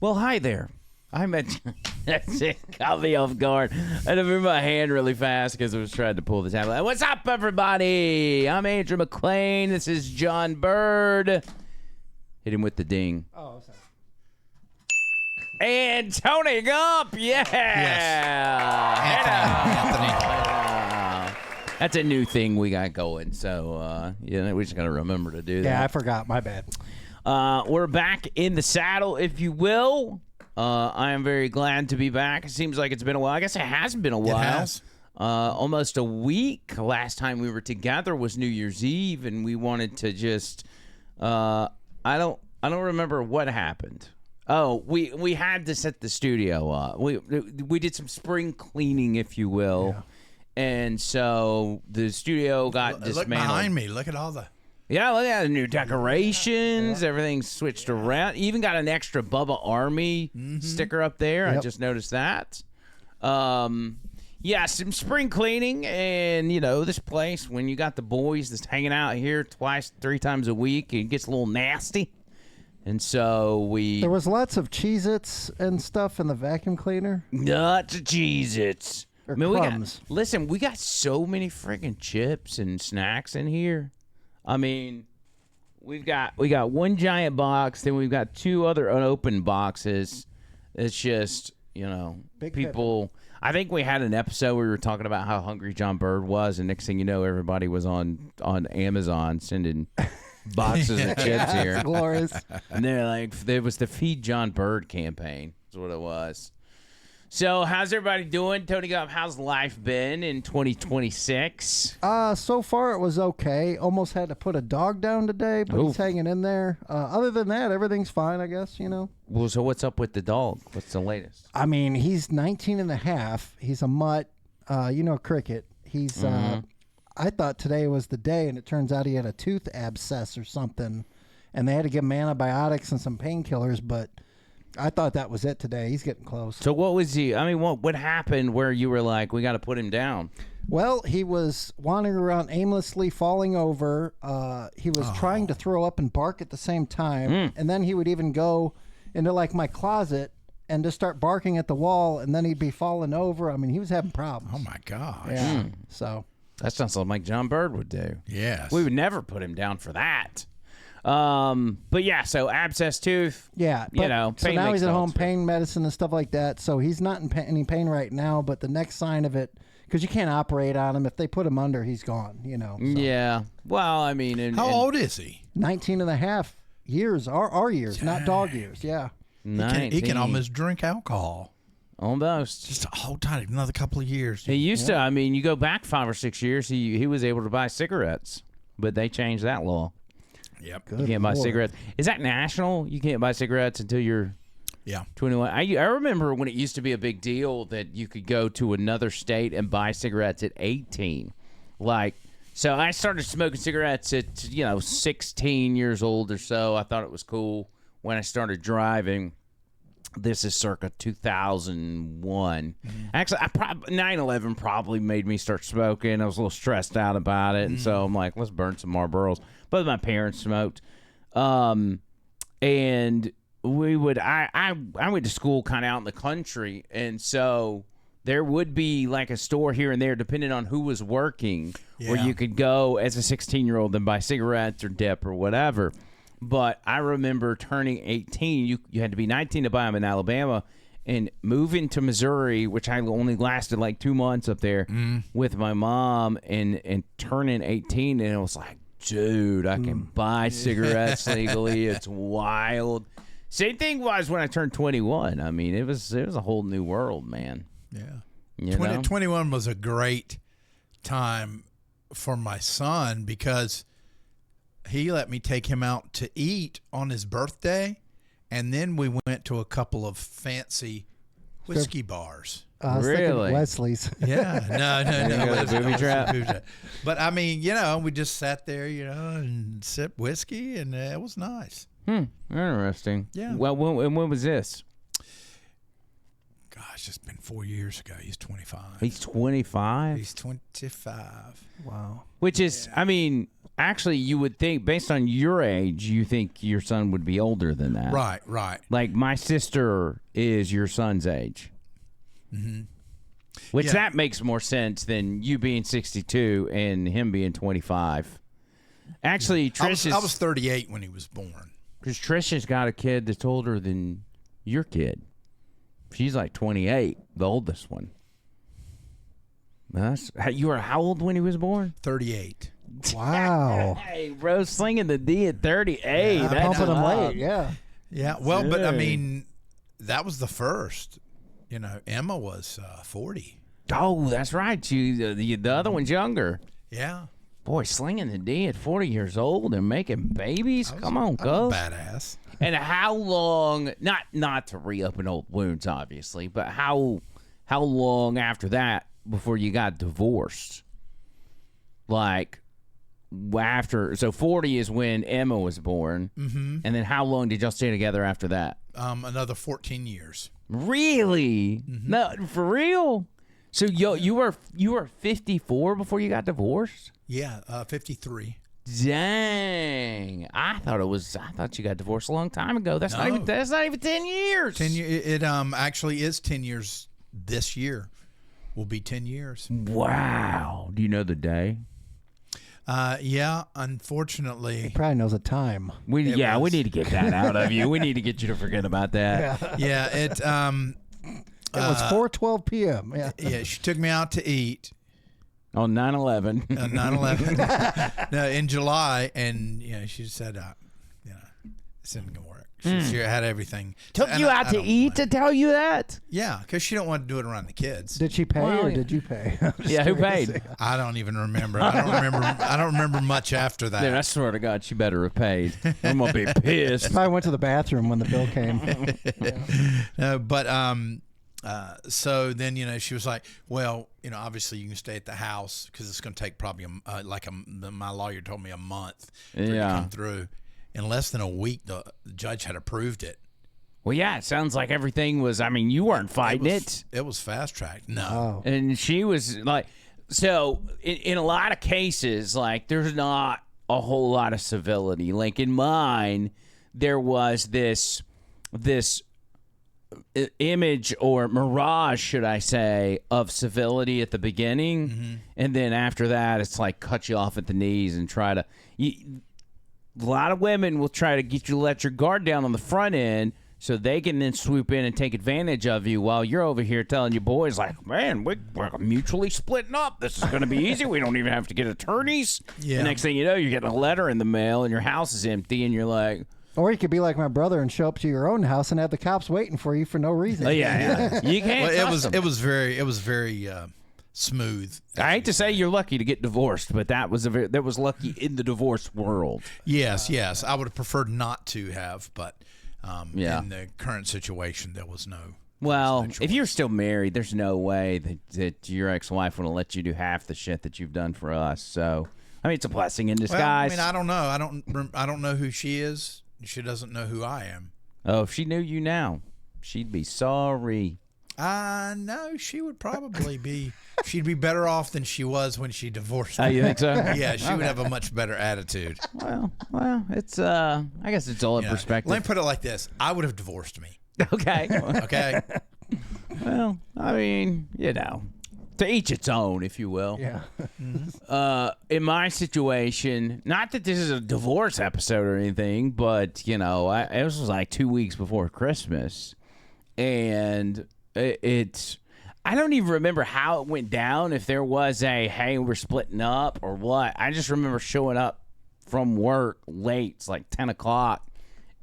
Well, hi there. I meant that's it. Caught me off guard. I had to move my hand really fast because I was trying to pull the tablet. What's up, everybody? I'm Andrew McClain. This is John Bird. Hit him with the ding. Oh, sorry. And Tony Gump. Yeah. Yes. Anthony. That's a new thing we got going. So, we just got to remember to do that. Yeah, I forgot. My bad. We're back in the saddle, if you will. I am very glad to be back. It seems like it's been a while. I guess it hasn't been a while. It has. Almost a week. Last time we were together was New Year's Eve, and we wanted to just. I don't remember what happened. Oh, we had to set the studio up. We did some spring cleaning, if you will, and so the studio got dismantled. Look behind me. Look at all the. Yeah, look at the new decorations. Everything switched around. Even got an extra Bubba Army sticker up there. Yep. I just noticed that. Some spring cleaning. And, this place, when you got the boys that's hanging out here 3 times a week, it gets a little nasty. And so There was lots of Cheez-Its and stuff in the vacuum cleaner. Nuts of Cheez-Its. Or crumbs. crumbs. We got so many freaking chips and snacks in here. I mean, we got one giant box, then we've got 2 other unopened boxes. It's just, Big people. I think we had an episode where we were talking about how hungry John Bird was, and next thing you know, everybody was on Amazon sending boxes of chips here. That's glorious. And they're like, there was the Feed John Bird campaign. That's what it was. So, how's everybody doing? Tony Gump, how's life been in 2026? So far it was okay. Almost had to put a dog down today, but he's hanging in there. Other than that, everything's fine, I guess, Well, so what's up with the dog? What's the latest? I mean, he's 19 and a half. He's a mutt. Cricket. He's, I thought today was the day, and it turns out he had a tooth abscess or something, and they had to give him antibiotics and some painkillers, but I thought that was it today. He's getting close. So what was he? I mean, what happened where you were like, we got to put him down? Well, he was wandering around aimlessly, falling over. He was trying to throw up and bark at the same time, and then he would even go into like my closet and just start barking at the wall, and then he'd be falling over. I mean, he was having problems. Oh my gosh. Yeah. So That sounds like John Bird would do. Yes. We would never put him down for that. But yeah, so abscess tooth. yeah, but, so pain now makes he's at home, dogs pain medicine and stuff like that. So he's not in any pain right now. But the next sign of it, because you can't operate on him, if they put him under, he's gone. So. Yeah. Well, I mean, How old is he? 19 and a half years, our years, not dog years. Yeah. He can almost drink alcohol. Almost. Just hold tight another couple of years. He used to. I mean, you go back 5 or 6 years, he was able to buy cigarettes, but they changed that law. Yep. Good You can't buy Lord. cigarettes. Is that national? You can't buy cigarettes until you're 21. I remember when it used to be a big deal that you could go to another state and buy cigarettes at 18. So I started smoking cigarettes at 16 years old or so. I thought it was cool when I started driving. This is circa 2001. Actually, 9/11 probably made me start smoking. I was a little stressed out about it, and so I'm like, let's burn some Marlboros. Both my parents smoked, and we would. I went to school kind of out in the country, and so there would be like a store here and there, depending on who was working, where you could go as a 16-year-old and buy cigarettes or dip or whatever. But I remember turning 18. You had to be 19 to buy them in Alabama, and moving to Missouri, which I only lasted like 2 months up there with my mom, and turning 18, and it was like, dude, I can buy cigarettes legally. It's wild. Same thing was when I turned 21. I mean, it was a whole new world, man. Yeah. 21 was a great time for my son because he let me take him out to eat on his birthday, and then we went to a couple of fancy whiskey bars. I was thinking Really? Wesley's. Yeah, no. go to the booby trap? But I mean, we just sat there, and sipped whiskey, and it was nice. Interesting. Yeah. Well, when was this? Gosh, it's been 4 years ago. He's 25. He's 25? He's 25. Wow. Which is, I mean, actually, you would think, based on your age, you think your son would be older than that. Right. Like, my sister is your son's age. Mm-hmm. Which that makes more sense than you being 62 and him being 25. Actually, Trish I was 38 when he was born. Because Trisha's got a kid that's older than your kid. She's like 28, the oldest one. You were how old when he was born? 38. Wow. Hey, bro, slinging the D at 38. Yeah, That's pumping him late. Yeah. Yeah. Well, but I mean, that was the first. You know, Emma was 40. Oh, that's right. The other one's younger. Yeah. Boy, slinging the D at 40 years old and making babies. Come on, go. Badass. And how long? Not to reopen old wounds, obviously, but how long after that before you got divorced? Like after, so 40 is when Emma was born, and then how long did y'all stay together after that? Another 14 years. Really? No, for real? So you were 54 before you got divorced? Yeah, 53. Dang! I thought you got divorced a long time ago. That's not even 10 years. 10 years. It actually is 10 years this year. Will be 10 years. Wow! Do you know the day? Yeah. Unfortunately, He probably knows a time. We need to get that out of you. We need to get you to forget about that. Yeah. It It was 4:12 p.m. Yeah. Yeah. She took me out to eat. On 9/11. 9/11. No, in July, and she said, this isn't gonna work. She had everything. Took you out to eat to tell you that? Yeah, because she don't want to do it around the kids. Did she pay or did you pay? Yeah, who paid? I don't even remember. I don't remember much after that. Dude, I swear to God, she better have paid. I'm gonna be pissed. Probably went to the bathroom when the bill came. No, but so then she was like, well, obviously you can stay at the house because it's going to take probably my lawyer told me a month for it to come through. In less than a week, the judge had approved it. Well, yeah, it sounds like everything was. I mean, you weren't fighting it. It was fast tracked. No, and she was like, so in a lot of cases, like there's not a whole lot of civility. Like in mine, there was this image or mirage, should I say, of civility at the beginning, and then after that, it's like cut you off at the knees and try to. A lot of women will try to get you to let your guard down on the front end so they can then swoop in and take advantage of you while you're over here telling your boys, like, man, we're mutually splitting up. This is going to be easy. We don't even have to get attorneys. Yeah. The next thing you know, you're getting a letter in the mail and your house is empty and you're like... Or you could be like my brother and show up to your own house and have the cops waiting for you for no reason. Oh, yeah. You can't trust them. It was very smooth. I hate to say you're lucky to get divorced, but that was lucky in the divorce world. Yes. I would have preferred not to have, but in the current situation, there was no. Well, if you're still married, there's no way that your ex-wife would let you do half the shit that you've done for us. So, I mean, it's a blessing in disguise. Well, I mean, I don't know. I don't know who she is. She doesn't know who I am. Oh, if she knew you now, she'd be sorry. No, she would probably be. She'd be better off than she was when she divorced me. Oh, you think so? Yeah, she would have a much better attitude. Well, it's I guess it's all in perspective. Let me put it like this: I would have divorced me. Okay. Okay. Well, I mean, to each its own, if you will. Yeah. In my situation, not that this is a divorce episode or anything, but it was like 2 weeks before Christmas, and I don't even remember how it went down, if there was a, hey, we're splitting up or what. I just remember showing up from work late. It's like 10 o'clock,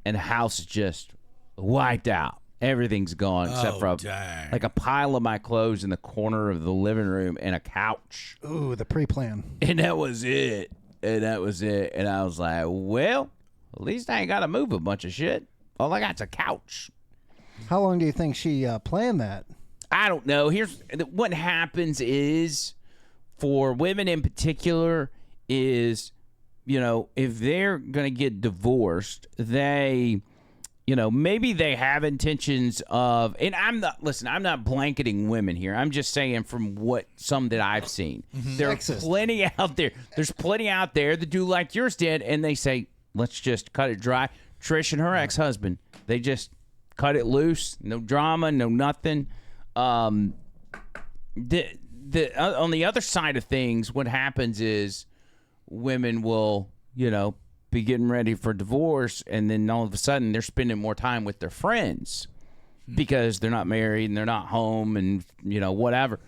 and the house is just wiped out. Everything's gone except for a pile of my clothes in the corner of the living room and a couch. Ooh, the pre-plan. And that was it. And I was like, well, at least I ain't got to move a bunch of shit. All I got's a couch. How long do you think she planned that? I don't know. Here's what happens is, for women in particular, is, if they're going to get divorced, they maybe they have intentions of, and I'm not blanketing women here. I'm just saying from some that I've seen. Mm-hmm. There are plenty out there. There's plenty out there that do like yours did, and they say, let's just cut it dry. Trish and her ex-husband, they just cut it loose. No drama, no nothing. On the other side of things, what happens is women will, be getting ready for divorce, and then all of a sudden they're spending more time with their friends because they're not married and they're not home and whatever,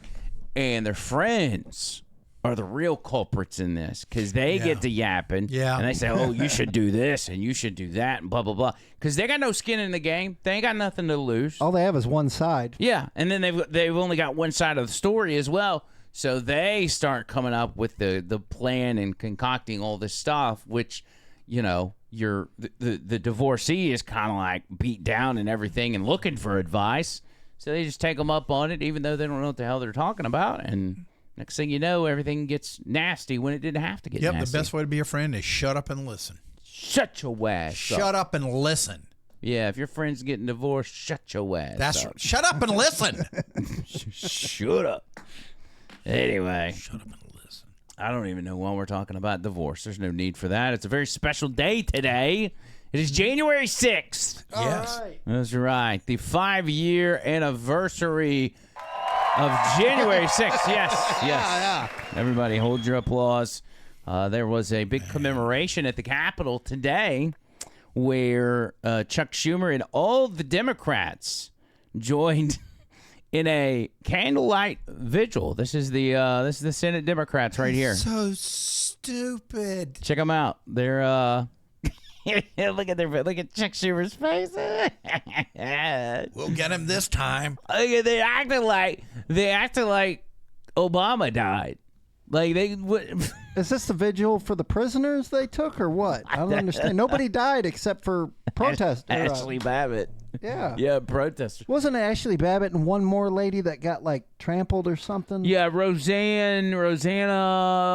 and their friends are the real culprits in this because they get to yapping and they say, oh, you should do this and you should do that and blah blah blah, because they got no skin in the game. They ain't got nothing to lose. All they have is one side. Yeah, and then they've only got one side of the story as well. So they start coming up with the plan and concocting all this stuff, which the divorcee is kind of like beat down and everything and looking for advice. So they just take them up on it, even though they don't know what the hell they're talking about. And next thing you know, everything gets nasty when it didn't have to get nasty. Yep, the best way to be a friend is shut up and listen. Shut your ass up. Shut up and listen. Yeah, if your friend's getting divorced, shut your ass up. Shut up and listen. Shut up. Anyway. Shut up and listen. I don't even know why we're talking about divorce. There's no need for that. It's a very special day today. It is January 6th. Yes. Right. That's right. The 5-year anniversary of January 6th. Yes. Yeah. Everybody hold your applause. There was a big commemoration at the Capitol today where Chuck Schumer and all the Democrats joined in a candlelight vigil. This is the Senate Democrats right here. So stupid. Check them out. They're look at Chuck Schumer's face. We'll get him this time. They acted like Obama died. Like they would. Is this the vigil for the prisoners they took or what? I don't understand. Nobody died except for protesters. Ashley Babbitt. Yeah, protesters. Wasn't it Ashley Babbitt and one more lady that got like trampled or something? Yeah, Rosanna.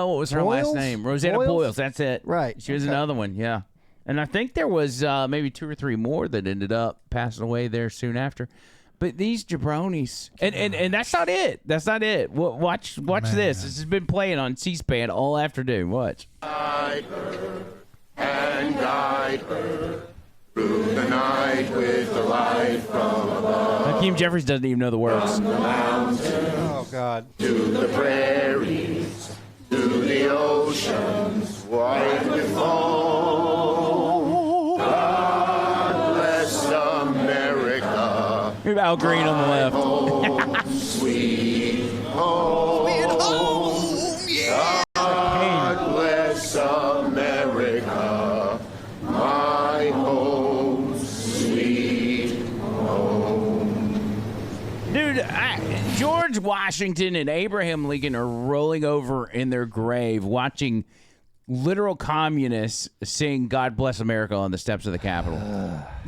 What was her last name? Rosanna Boyles. That's it. Right. She was another one. Yeah, and I think there was maybe 2 or 3 more that ended up passing away there soon after. But these jabronis, and that's not it. That's not it. Watch this. This has been playing on C-SPAN all afternoon. Watch. Guide her and guide her through the night with the light from above. Hakeem Jeffries doesn't even know the words. From the mountains, oh God, to the prairies, to the oceans, white with foam. God bless America. Al Green on the left. Home, sweet home. Sweet home, yeah. God bless America, my home, sweet home. Dude, George Washington and Abraham Lincoln are rolling over in their grave watching literal communists sing "God Bless America" on the steps of the Capitol.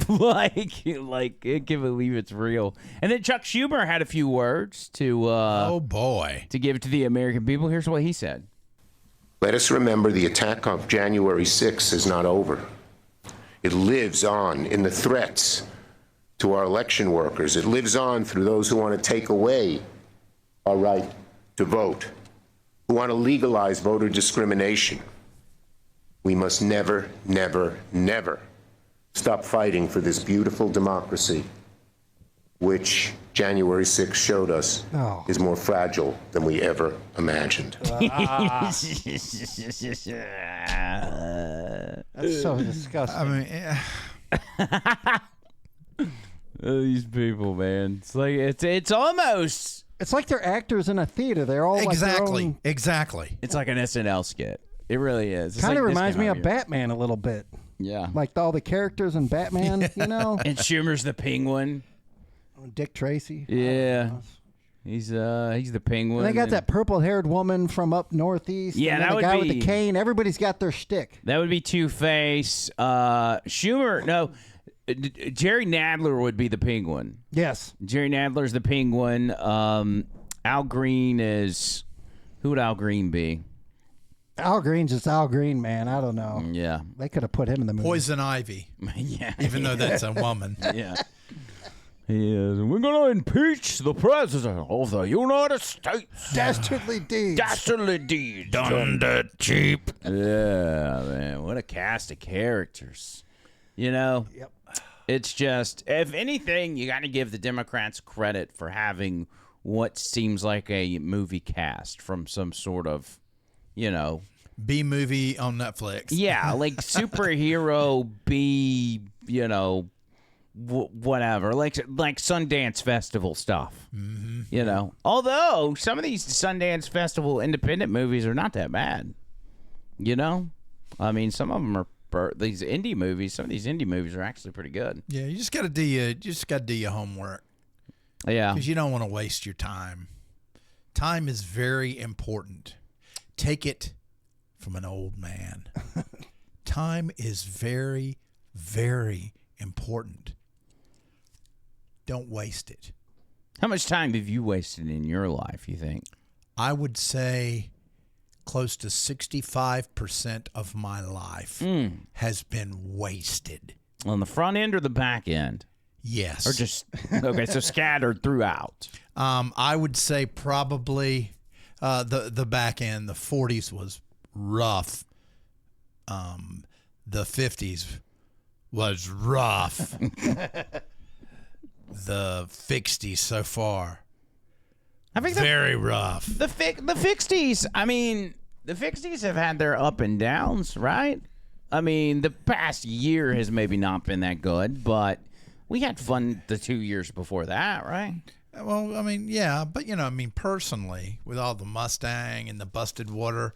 like, I can't believe it's real. And then Chuck Schumer had a few words to to give to the American people. Here's what he said. Let us remember the attack of January 6th is not over. It lives on in the threats to our election workers. It lives on through those who want to take away our right to vote, who want to legalize voter discrimination. We must never, never, never stop fighting for this beautiful democracy, which January 6th showed us is more fragile than we ever imagined. that's so disgusting. I mean, These people, man. It's like it's almost. It's like they're actors in a theater. They're all exactly, like exactly. It's like an SNL skit. It really is. Kind of reminds me of Batman a little bit. Yeah. Like all the characters in Batman, you know? And Schumer's the Penguin. Dick Tracy. Yeah. He's the Penguin. And they got that purple-haired woman from up northeast. Yeah, and that the would guy be... with the cane. Everybody's got their shtick. That would be Two-Face. Schumer, no. Jerry Nadler would be the Penguin. Yes. Jerry Nadler's the Penguin. Al Green is... Who would Al Green be? Al Green's just Al Green, man. I don't know. Yeah. They could have put him in the movie. Poison Ivy. Yeah. Even though that's a woman. Yeah. He is. We're going to impeach the president of the United States. Dastardly deeds. Dastardly deeds. Done that cheap. Yeah, man. What a cast of characters. You know? Yep. It's just, if anything, you got to give the Democrats credit for having what seems like a movie cast from some sort of, you know, B movie on Netflix. yeah, like superhero B, you know, whatever, like Sundance Festival stuff. Mm-hmm. You know, although some of these Sundance Festival independent movies are not that bad. You know, I mean, some of them are these indie movies. Some of these indie movies are actually pretty good. Yeah, you just got to do your homework. Yeah, Because you don't want to waste your time. Time is very important. Take it from an old man. Time is very, very important. Don't waste it. How much time have you wasted in your life, you think? I would say close to 65% of my life has been wasted. On the front end or the back end? Yes. Or just, okay, so scattered throughout. I would say probably the back end, the 40s was rough. The 50s was rough. The 60s so far, I think very rough. The 60s, I mean, the 60s have had their up and downs, right? I mean, the past year has maybe not been that good, but we had fun the 2 years before that, right? Well, I mean, yeah, but, you know, I mean, personally, with all the Mustang and the busted water,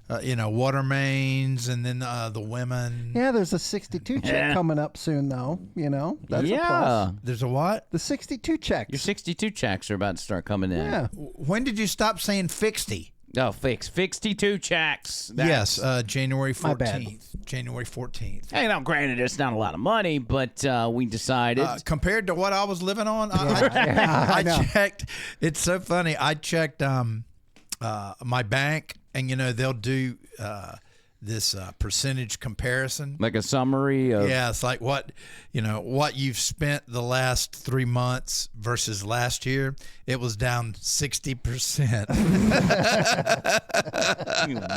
water mains, and then the women. Yeah, there's a 62 check coming up soon, though. You know, that's a plus. There's a what? The 62 checks. Your 62 checks are about to start coming in. Yeah. When did you stop saying fixty? Oh, 62 checks. Yes, January My bad. 14th. January 14th. Hey, now, granted, it's not a lot of money, but we decided. Compared to what I was living on, I know. I checked. It's so funny. I checked my bank, and, you know, they'll do this percentage comparison. like a summary of. Yeah, it's like what you've spent the last 3 months versus last year. It was down 60%.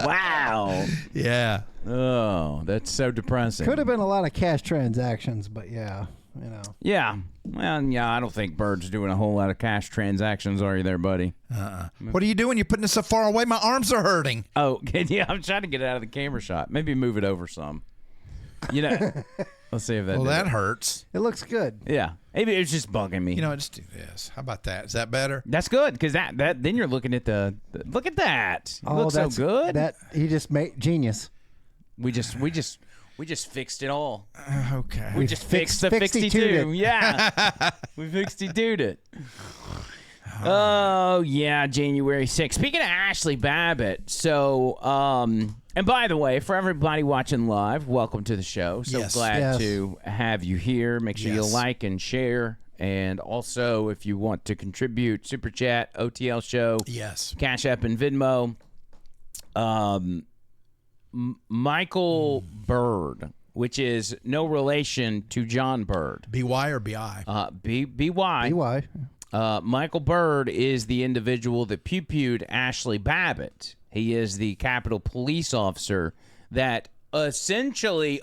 Wow. Yeah. Oh, that's so depressing. Could have been a lot of cash transactions, but yeah, you know. Yeah. Well, yeah, I don't think Bird's doing a whole lot of cash transactions, are you there, buddy? What are you doing? You're putting it so far away. My arms are hurting. Oh, yeah, I'm trying to get it out of the camera shot. Maybe move it over some. You know, let's see if that. Well, did that it. hurts. It looks good. Yeah, maybe it's just bugging me. You know, just do this. How about that? Is that better? That's good because that then you're looking at the look at that. It looks so that's good. That he just made genius. We just fixed it all. Okay. We just fixed the 62'd 62. it. Yeah, we 62'd it. Oh yeah, January 6th. Speaking of Ashley Babbitt, so and by the way, for everybody watching live, welcome to the show. So Yes. glad Yes. to have you here. Make sure you Yes. like and share, and also if you want to contribute, Super Chat, OTL Show, Yes. Cash App, and Venmo. Michael Bird, which is no relation to John Bird. BY or BI? BY. EY. Michael Bird is the individual that pew-pewed Ashley Babbitt. He is the Capitol Police officer that essentially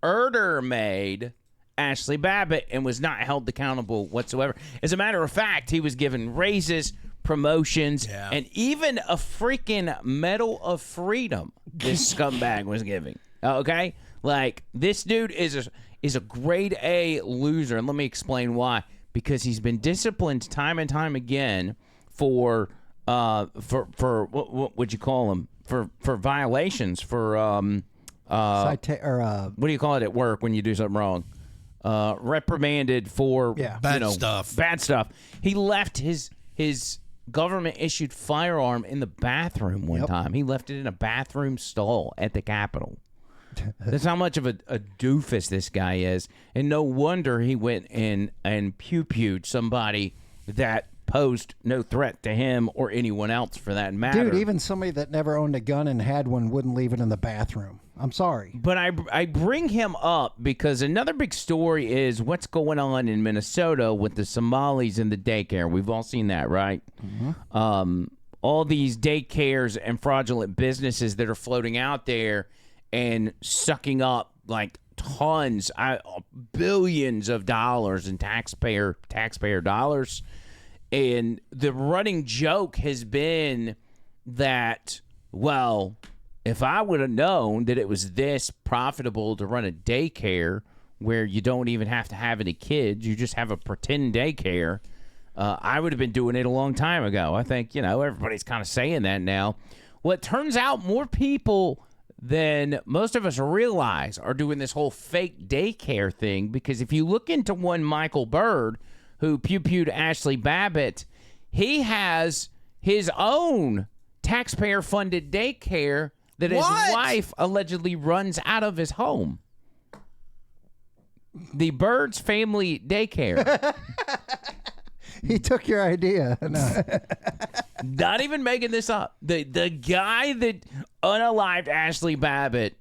made Ashley Babbitt and was not held accountable whatsoever. As a matter of fact, he was given raises, promotions, and even a freaking Medal of Freedom this scumbag was giving. Okay? Like, this dude is a grade A loser, and let me explain why. Because he's been disciplined time and time again for what would you call them? For violations, for what do you call it at work when you do something wrong? Reprimanded for Bad stuff. Bad stuff. He left his government issued firearm in the bathroom one time. He left it in a bathroom stall at the Capitol. That's how much of a doofus this guy is. And no wonder he went in and pew-pewed somebody that posed no threat to him or anyone else for that matter. Dude, even somebody that never owned a gun and had one wouldn't leave it in the bathroom. I'm sorry. But I bring him up because another big story is what's going on in Minnesota with the Somalis in the daycare. We've all seen that, right? Mm-hmm. All these daycares and fraudulent businesses that are floating out there and sucking up like tons, billions of dollars in taxpayer dollars. And the running joke has been that, well, if I would have known that it was this profitable to run a daycare where you don't even have to have any kids, you just have a pretend daycare, I would have been doing it a long time ago. I think, everybody's kind of saying that now. Well, it turns out more people than most of us realize are doing this whole fake daycare thing, because if you look into one Michael Bird, who pew-pewed Ashley Babbitt, he has his own taxpayer-funded daycare that his wife allegedly runs out of his home. The Bird's Family Daycare. He took your idea. No. Not even making this up. The guy that unalived Ashley Babbitt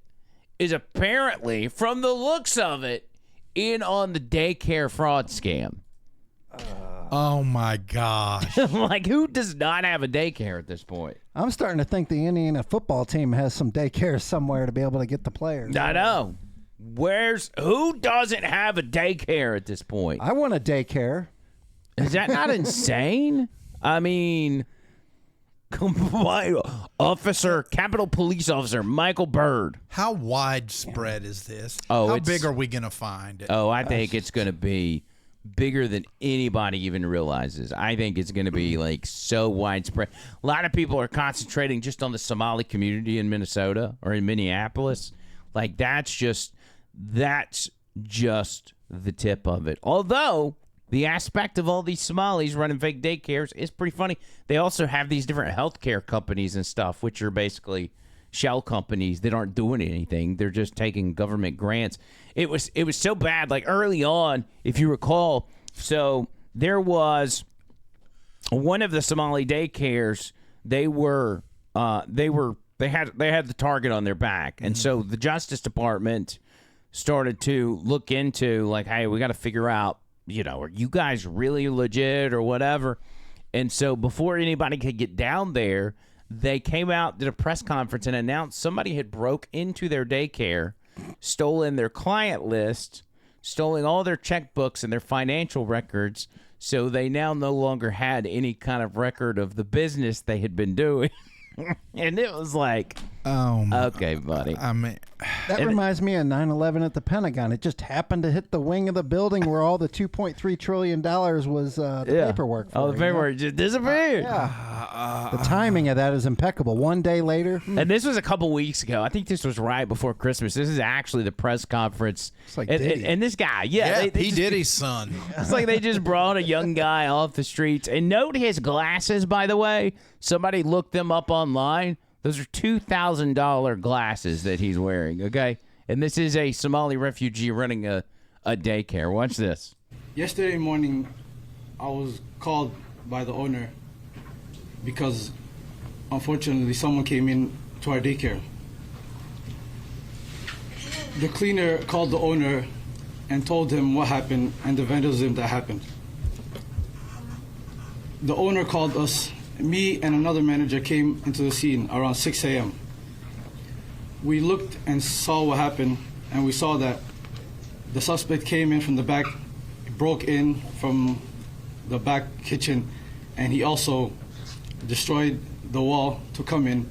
is apparently, from the looks of it, in on the daycare fraud scam. Oh, my gosh. Like, who does not have a daycare at this point? I'm starting to think the Indiana football team has some daycare somewhere to be able to get the players. I know. Who doesn't have a daycare at this point? I want a daycare. Is that not insane? I mean, Capitol Police Officer Michael Bird. How widespread is this? Oh, how big are we going to find it? Oh, I think it's going to be bigger than anybody even realizes. I think it's going to be like so widespread. A lot of people are concentrating just on the Somali community in Minnesota or in Minneapolis. Like that's just the tip of it. Although the aspect of all these Somalis running fake daycares is pretty funny. They also have these different healthcare companies and stuff, which are basically shell companies that aren't doing anything. They're just taking government grants. It was so bad. Like early on, if you recall, so there was one of the Somali daycares. They had the target on their back, and so the Justice Department started to look into like, hey, we got to figure out, are you guys really legit or whatever? And so before anybody could get down there, they came out, did a press conference, and announced somebody had broke into their daycare, stolen their client list, stolen all their checkbooks and their financial records, so they now no longer had any kind of record of the business they had been doing. And it was like, okay, buddy. I mean, that reminds me of 9/11 at the Pentagon. It just happened to hit the wing of the building where all the $2.3 trillion was the paperwork for. Oh, the paperwork just disappeared. The timing of that is impeccable. One day later. And this was a couple weeks ago. I think this was right before Christmas. This is actually the press conference. It's like and this guy, P. Diddy's son. It's like they just brought a young guy off the streets. And note his glasses, by the way. Somebody looked them up online. Those are $2,000 glasses that he's wearing, okay? And this is a Somali refugee running a daycare. Watch this. Yesterday morning, I was called by the owner because, unfortunately, someone came in to our daycare. The cleaner called the owner and told him what happened and the vandalism that happened. The owner called us. Me and another manager came into the scene around 6 a.m. We looked and saw what happened, and we saw that the suspect came in from the back, broke in from the back kitchen, and he also destroyed the wall to come in.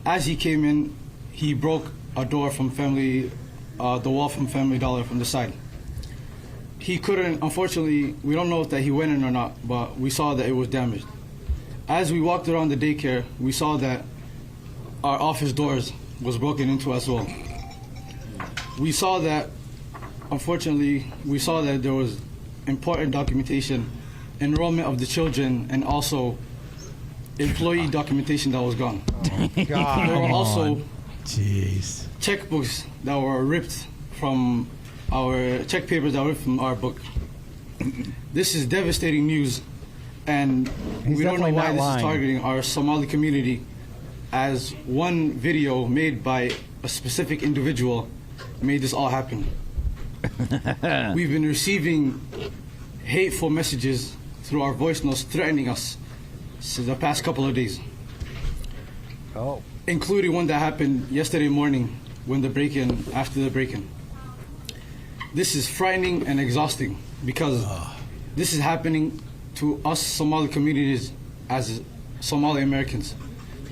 As he came in, he broke a door from the wall from Family Dollar from the side. He couldn't, unfortunately, we don't know if that he went in or not, but we saw that it was damaged. As we walked around the daycare, we saw that our office doors was broken into as well. We saw that, unfortunately, there was important documentation, enrollment of the children, and also employee documentation that was gone. Oh, God. There were also checkbooks that were ripped from check papers that were ripped from our book. This is devastating news, And we don't know why this is targeting our Somali community, as one video made by a specific individual made this all happen. We've been receiving hateful messages through our voice notes threatening us since the past couple of days. Including one that happened yesterday morning when after the break-in. This is frightening and exhausting because this is happening to us Somali communities as Somali Americans.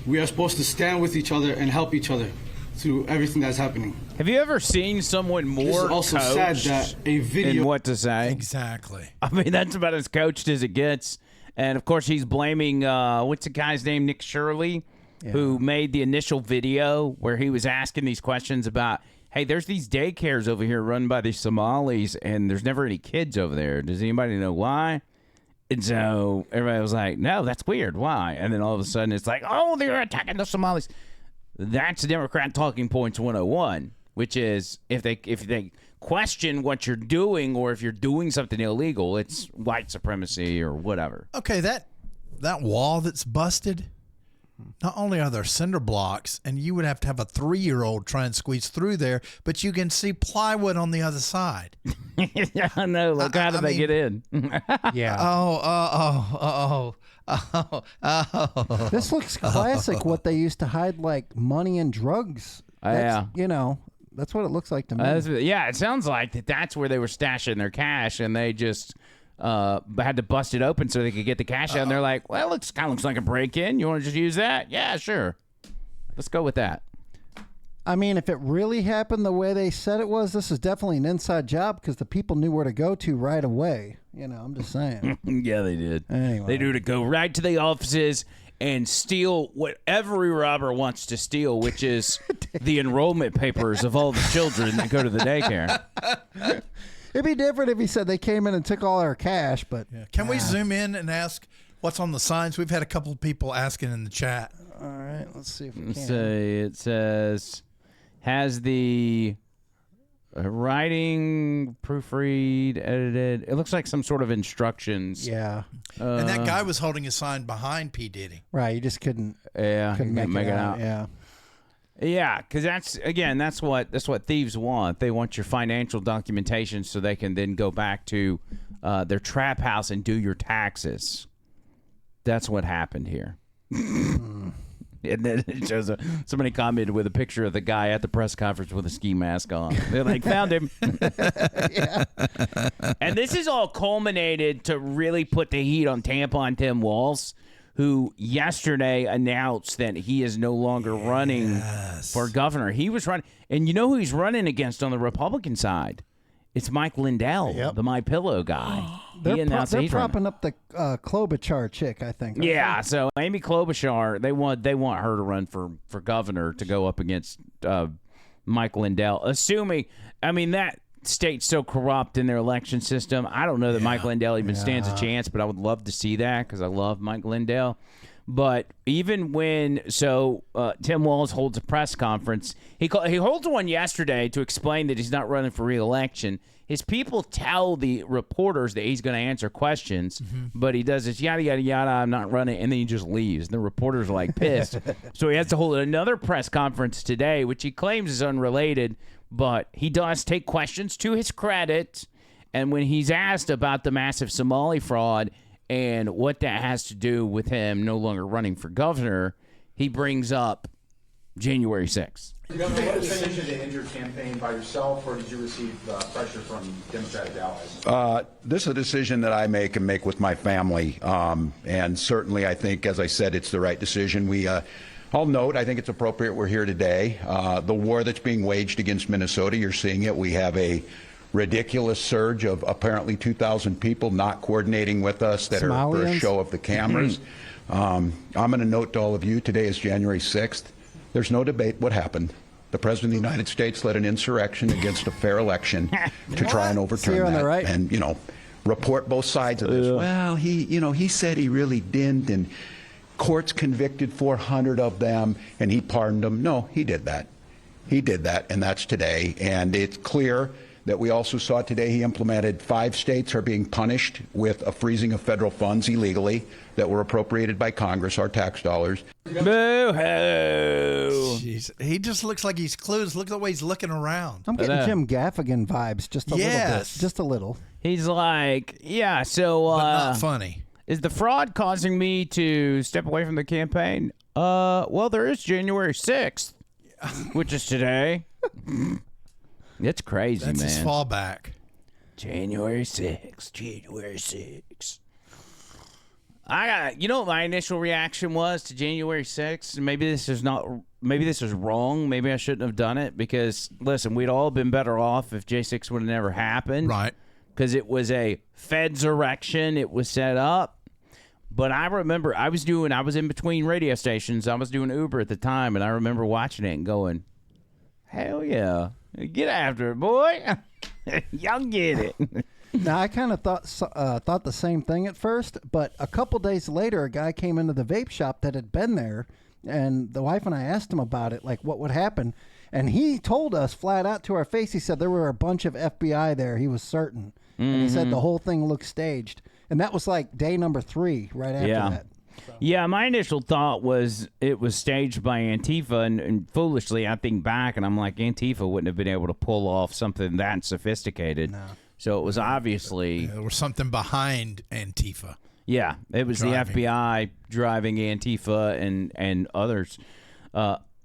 We are supposed to stand with each other and help each other through everything that's happening. Have you ever seen someone more This is also sad that a video in what to say? Exactly. I mean, that's about as coached as it gets. And, of course, he's blaming, what's the guy's name, Nick Shirley, who made the initial video where he was asking these questions about, hey, there's these daycares over here run by these Somalis, and there's never any kids over there. Does anybody know why? And so everybody was like, no, that's weird. Why? And then all of a sudden it's like, oh, they're attacking the Somalis. That's Democrat Talking Points 101, which is if they question what you're doing or if you're doing something illegal, it's white supremacy or whatever. Okay, that wall that's busted, not only are there cinder blocks, and you would have to have a 3-year-old try and squeeze through there, but you can see plywood on the other side. Yeah, I know. Like, how did they get in? Yeah. Oh. This looks classic. What they used to hide, like money and drugs. Yeah. You know, that's what it looks like to me. Yeah, it sounds like that's where they were stashing their cash, and they just had to bust it open so they could get the cash out. And they're like, well, it kind of looks like a break-in. You want to just use that? Yeah, sure. Let's go with that. I mean, if it really happened the way they said it was, this is definitely an inside job because the people knew where to go to right away. You know, I'm just saying. Yeah, they did. Anyway. They do to go right to the offices and steal what every robber wants to steal, which is the enrollment papers of all the children that go to the daycare. It'd be different if he said they came in and took all our cash, but... Yeah. Can we zoom in and ask what's on the signs? We've had a couple of people asking in the chat. All right, let's see if we can. It says, has the writing proofread, edited. It looks like some sort of instructions. Yeah. And that guy was holding a sign behind P. Diddy. Right, you just couldn't make it out. Yeah. Yeah, because that's what thieves want. They want your financial documentation so they can then go back to their trap house and do your taxes. That's what happened here. And then it shows somebody commented with a picture of the guy at the press conference with a ski mask on. They're like, found him. Yeah. And this is all culminated to really put the heat on Tampon Tim Walz, who yesterday announced that he is no longer running for governor. He was running, and you know who he's running against on the Republican side? It's Mike Lindell, the My Pillow guy. They're propping up the Klobuchar chick, I think. Yeah, so Amy Klobuchar, they want her to run for governor to go up against Mike Lindell. Assuming, I mean, that state's so corrupt in their election system. I don't know that Mike Lindell even stands a chance, but I would love to see that because I love Mike Lindell. But even when Tim Walz holds a press conference, he holds one yesterday to explain that he's not running for re-election. His people tell the reporters that he's going to answer questions, but he does this yada yada yada. I'm not running, and then he just leaves. And the reporters are like pissed, so he has to hold another press conference today, which he claims is unrelated, but he does take questions to his credit. And when he's asked about the massive Somali fraud and what that has to do with him no longer running for governor, he brings up January 6th. Did you make a decision to end your campaign by yourself, or did you receive pressure from Democratic allies? This is a decision that I make and make with my family. And certainly, I think, as I said, it's the right decision. I'll note, I think it's appropriate we're here today. The war that's being waged against Minnesota, you're seeing it. We have a ridiculous surge of apparently 2,000 people not coordinating with us that are for a show of the cameras. I'm going to note to all of you, today is January 6th. There's no debate what happened. The President of the United States led an insurrection against a fair election to try and overturn that. Right. And, report both sides of this. Well, he said he really didn't, and courts convicted 400 of them, and he pardoned them. No, he did that. He did that, and that's today. And it's clear that we also saw today he implemented. 5 states are being punished with a freezing of federal funds illegally that were appropriated by Congress, our tax dollars. Boo-hoo. Jeez. He just looks like he's clueless. Look at the way he's looking around. I'm getting Jim Gaffigan vibes just a little bit. Just a little. He's like, yeah, so... but not funny. Is the fraud causing me to step away from the campaign? Well, there is January 6th, which is today. It's crazy, That's man. his fallback. January 6th. January 6th. You know what my initial reaction was to January 6th? Maybe this is wrong. Maybe I shouldn't have done it because, listen, we'd all been better off if J6 would have never happened. Right. Because it was a fedsurrection. It was set up. But I remember I was in between radio stations. I was doing Uber at the time, and I remember watching it and going, hell yeah. Get after it, boy. Y'all get it. Now, I kind of thought the same thing at first, but a couple days later, a guy came into the vape shop that had been there, and the wife and I asked him about it, like what would happen, and he told us flat out to our face, he said there were a bunch of FBI there, he was certain, and he said the whole thing looked staged, and that was like day number 3 right after that. So. Yeah, my initial thought was it was staged by Antifa, and foolishly I think back, and I'm like, Antifa wouldn't have been able to pull off something that sophisticated. No. So it was obviously... there was something behind Antifa. Yeah, it was driving. The FBI driving Antifa and others,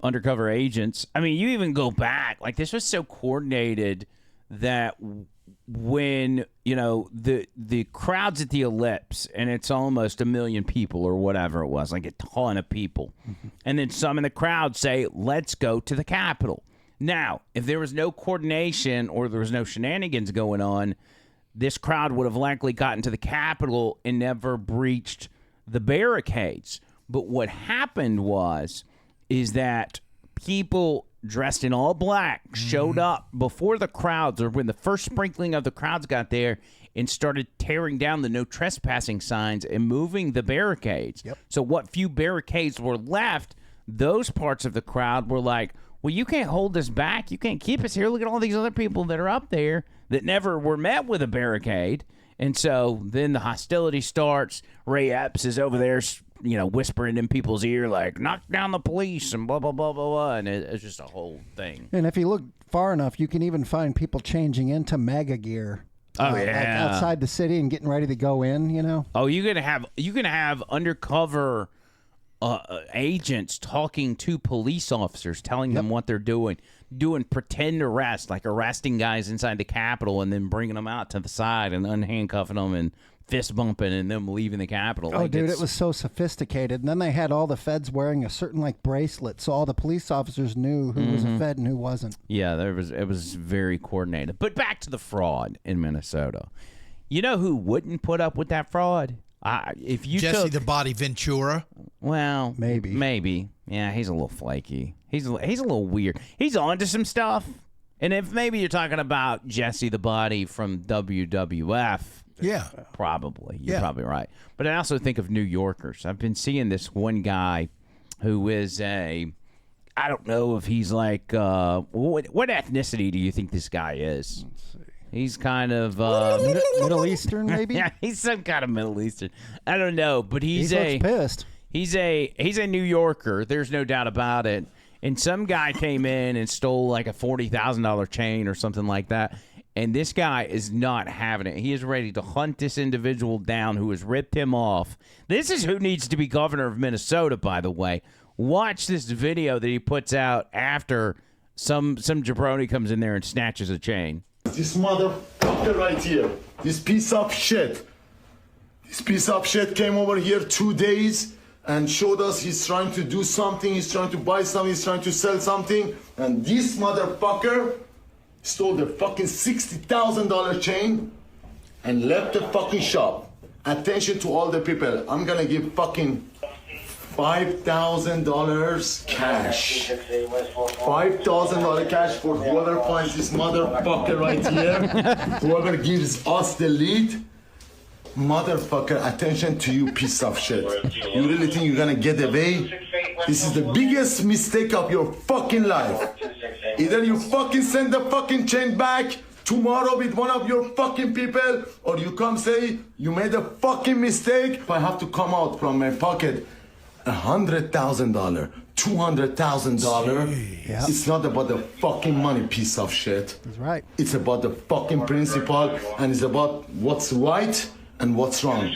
undercover agents. I mean, you even go back. Like, this was so coordinated that when, the crowds at the Ellipse, and it's almost 1 million people or whatever it was, like a ton of people. And then some in the crowd say, let's go to the Capitol. Now, if there was no coordination or there was no shenanigans going on, this crowd would have likely gotten to the Capitol and never breached the barricades. But what happened is that people dressed in all black showed up before the crowds, or when the first sprinkling of the crowds got there, and started tearing down the no trespassing signs and moving the barricades. Yep. So what few barricades were left, those parts of the crowd were like, well, you can't hold us back. You can't keep us here. Look at all these other people that are up there that never were met with a barricade. And so then the hostility starts. Ray Epps is over there, whispering in people's ear, like, knock down the police and blah, blah, blah, blah, blah. And it's just a whole thing. And if you look far enough, you can even find people changing into MAGA gear. Oh, like outside the city and getting ready to go in, Oh, you can have undercover agents talking to police officers, telling them what they're doing pretend arrests, like arresting guys inside the Capitol and then bringing them out to the side and unhandcuffing them and fist bumping and them leaving the Capitol. Oh, dude, it was so sophisticated. And then they had all the feds wearing a certain bracelet, so all the police officers knew who was a fed and who wasn't. Yeah, it was very coordinated. But back to the fraud in Minnesota. You know who wouldn't put up with that fraud? If you Jesse took, the Body Ventura. Well, maybe. Yeah, he's a little flaky. He's a little weird. He's onto some stuff. And if maybe you're talking about Jesse the Body from WWF, yeah, probably. You're probably right. But I also think of New Yorkers. I've been seeing this one guy who is I don't know if he's like, what ethnicity do you think this guy is? Let's see. He's kind of Middle Eastern, maybe. Yeah, he's some kind of Middle Eastern. I don't know, but he looks pissed. He's a New Yorker. There's no doubt about it. And some guy came in and stole like a $40,000 chain or something like that. And this guy is not having it. He is ready to hunt this individual down who has ripped him off. This is who needs to be governor of Minnesota, by the way. Watch this video that he puts out after some jabroni comes in there and snatches a chain. This motherfucker right here, this piece of shit came over here 2 days and showed us he's trying to do something, he's trying to buy something, he's trying to sell something, and this motherfucker stole the fucking $60,000 chain and left the fucking shop. Attention to all the people, I'm gonna give fucking $5,000 cash. $5,000 cash for whoever finds this motherfucker right here. Whoever gives us the lead. Motherfucker, attention to you, piece of shit. You really think you're gonna get away? This is the biggest mistake of your fucking life. Either you fucking send the fucking chain back tomorrow with one of your fucking people, or you come say you made a fucking mistake, if I have to come out from my pocket $100,000, $200,000, it's not about the fucking money, piece of shit. That's right. It's about the fucking principle, and it's about what's right and what's wrong.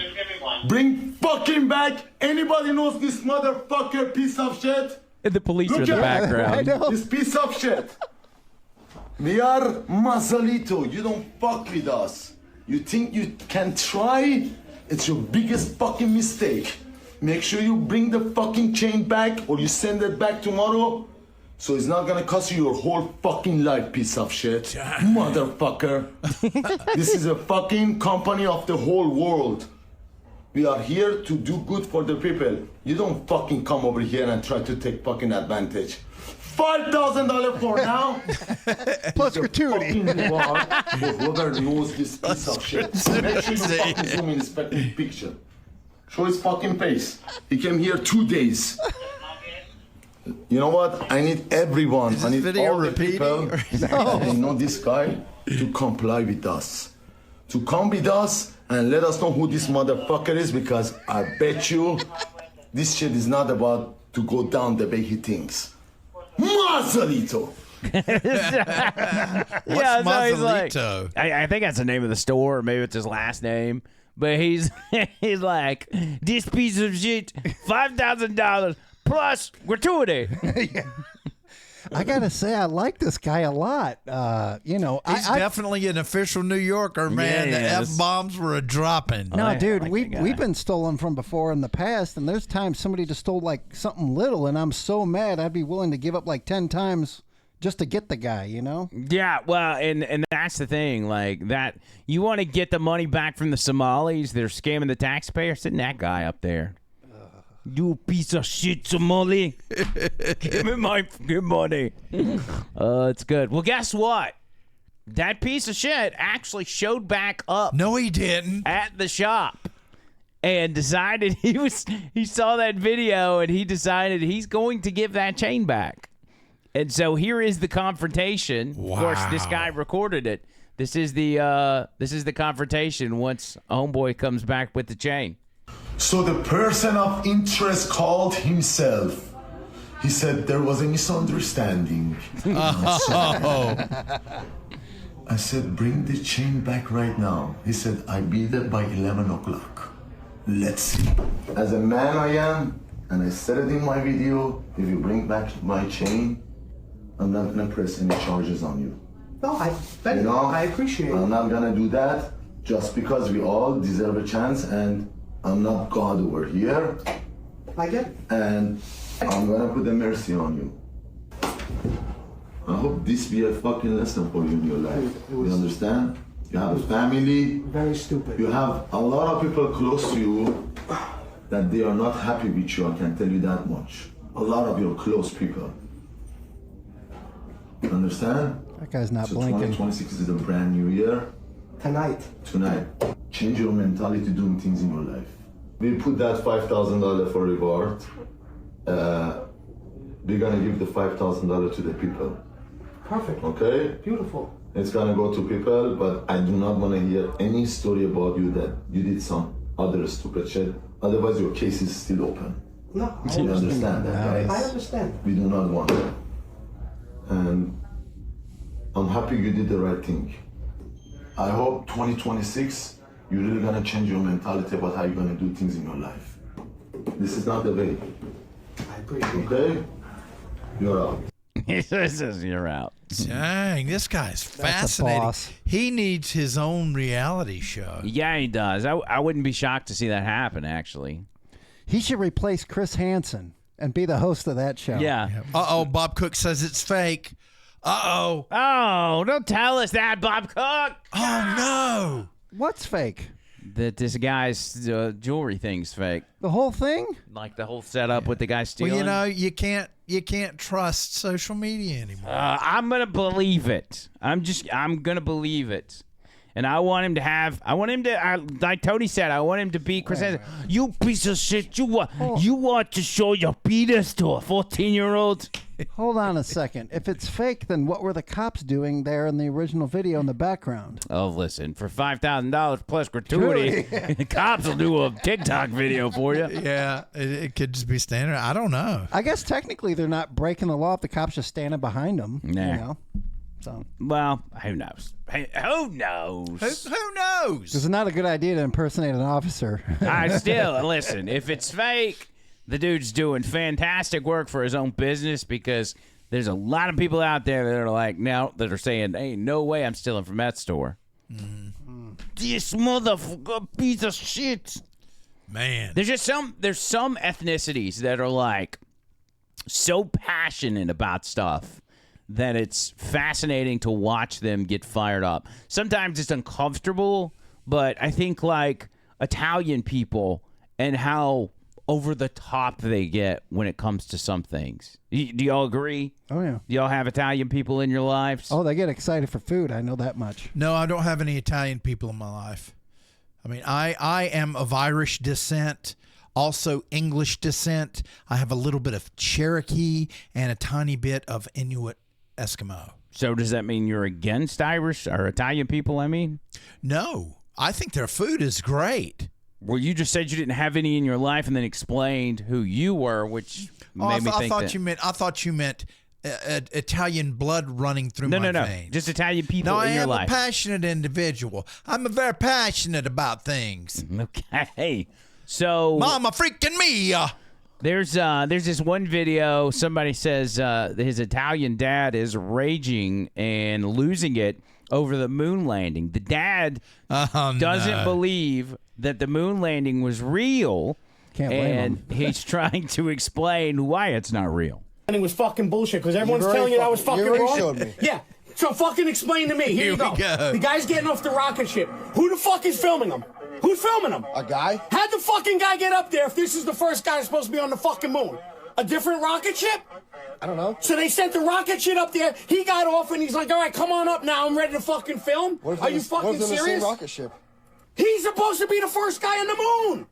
Bring fucking back anybody knows this motherfucker piece of shit. And the police are in the background. I know. This piece of shit. We are Mazalito. You don't fuck with us. You think you can try? It's your biggest fucking mistake. Make sure you bring the fucking chain back or you send it back tomorrow. So it's not gonna cost you your whole fucking life, piece of shit. Motherfucker. This is a fucking company of the whole world. We are here to do good for the people. You don't fucking come over here and try to take fucking advantage. $5,000 for now. Plus gratuity. Whoever knows this piece of shit. Make sure you fucking zoom in, inspect the picture. Show his fucking face. He came here 2 days. You know what? I need everyone. I need all the people that know this guy to comply with us. To come with us and let us know who this motherfucker is, because I bet you this shit is not about to go down the way he thinks. Mazalito! Yeah, so he's like, I think that's the name of the store, or maybe it's his last name. But he's like, this piece of shit, $5,000 plus gratuity. I gotta say, I like this guy a lot. He's definitely an official New Yorker, man. Yeah, the F-bombs were dropping. No, dude, like we've been stolen from before in the past, and there's times somebody just stole like something little, and I'm so mad I'd be willing to give up like 10 times just to get the guy, you know? Yeah, well, and that's the thing, like that. You want to get the money back from the Somalis? They're scamming the taxpayer. Sitting that guy up there. You piece of shit, Somali. Give me my fucking money. It's good. Well, guess what? That piece of shit actually showed back up. No, he didn't. At the shop. And decided he saw that video and he decided he's going to give that chain back. And so here is the confrontation. Wow. Of course, this guy recorded it. This is the confrontation once a homeboy comes back with the chain. So the person of interest called himself. He said there was a misunderstanding. I said, bring the chain back right now. He said, I'll be there by 11 o'clock. Let's see. As a man I am, and I said it in my video, if you bring back my chain, I'm not gonna press any charges on you. No, I appreciate it. I'm not gonna do that just because we all deserve a chance, and I'm not God over here. I get it. And I'm gonna put a mercy on you. I hope this be a fucking lesson for you in your life. You understand? You have a family. Very stupid. You have a lot of people close to you that they are not happy with you, I can tell you that much. A lot of your close people. You understand? That guy's not so blinking. 2026 is a brand new year. Tonight. Change your mentality doing things in your life. We put that $5,000 for reward. We're gonna give the $5,000 to the people. Perfect. Okay? Beautiful. It's gonna go to people, but I do not wanna hear any story about you that you did some other stupid shit. Otherwise, your case is still open. No, I You understand that, guys? I understand. We do not want that. And I'm happy you did the right thing. I hope 2026, you're really gonna change your mentality about how you're gonna do things in your life. This is not the way. I appreciate it. Okay? You're out. He says you're out. Dang, this guy's fascinating. boss. He needs his own reality show. Yeah, he does. I wouldn't be shocked to see that happen, actually. He should replace Chris Hansen and be the host of that show. Yeah. Uh-oh, Bob Cook says it's fake. Uh-oh. Oh, don't tell us that, Bob Cook. Oh, no. What's fake? That this guy's jewelry thing's fake. The whole thing? Like the whole setup with the guy stealing. Well, you know, you can't trust social media anymore. I'm gonna believe it. I'm gonna believe it. And I want him to like Tony said, I want him to be Chris Hansen. You piece of shit. You want to show your penis to a 14-year-old? Hold on a second. If it's fake, then what were the cops doing there in the original video in the background? Oh, listen, for $5,000 plus gratuity, the cops will do a TikTok video for you. Yeah, it could just be standing. I don't know. I guess technically they're not breaking the law if the cops just standing behind them. Nah. You know? So. Well, who knows? Who knows? Who knows? It's not a good idea to impersonate an officer. I still, listen, if it's fake, the dude's doing fantastic work for his own business because there's a lot of people out there that are like, now that are saying, hey, no way I'm stealing from that store. This motherfucker piece of shit. Man. There's some ethnicities that are like so passionate about stuff that it's fascinating to watch them get fired up. Sometimes it's uncomfortable, but I think like Italian people and how over the top they get when it comes to some things. Do y'all agree? Oh, yeah. Do y'all have Italian people in your lives? Oh, they get excited for food. I know that much. No, I don't have any Italian people in my life. I mean, I am of Irish descent, also English descent. I have a little bit of Cherokee and a tiny bit of Inuit Eskimo. So does that mean you're against Irish or Italian people, I mean? No, I think their food is great. Well, you just said you didn't have any in your life and then explained who you were, which made me think I thought you meant Italian blood running through my veins. No, just Italian people in your life. No, I am a passionate individual. I'm very passionate about things. Okay. So Mama freaking Mia. There's this one video. Somebody says his Italian dad is raging and losing it over the moon landing. The dad doesn't believe that the moon landing was real. Can't blame him. He's trying to explain why it's not real. It was fucking bullshit because everyone's telling you that was fucking wrong. Showed me. Yeah. So fucking explain to me. Here you go. The guy's getting off the rocket ship. Who the fuck is filming him? Who's filming him? A guy? How'd the fucking guy get up there if this is the first guy that's supposed to be on the fucking moon? A different rocket ship? I don't know. So they sent the rocket ship up there. He got off and he's like, all right, come on up now. I'm ready to fucking film. Are you fucking serious? The same rocket ship? He's supposed to be the first guy on the moon.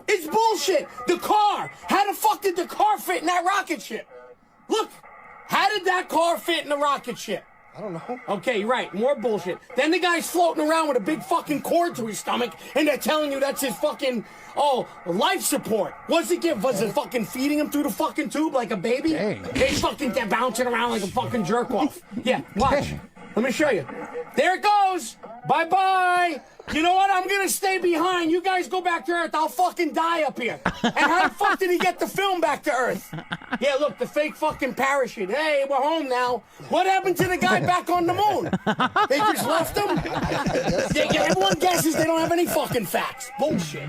It's bullshit. The car. How the fuck did the car fit in that rocket ship? Look, how did that car fit in the rocket ship? I don't know. Okay, right. More bullshit. Then the guy's floating around with a big fucking cord to his stomach, and they're telling you that's his fucking, life support. Was it fucking feeding him through the fucking tube like a baby? Dang. He's fucking bouncing around like a fucking jerk off. Yeah, watch. Let me show you. There it goes. Bye-bye. You know what? I'm going to stay behind. You guys go back to Earth. I'll fucking die up here. And how the fuck did he get the film back to Earth? Yeah, look, the fake fucking parachute. Hey, we're home now. What happened to the guy back on the moon? They just left him? Everyone guesses they don't have any fucking facts. Bullshit.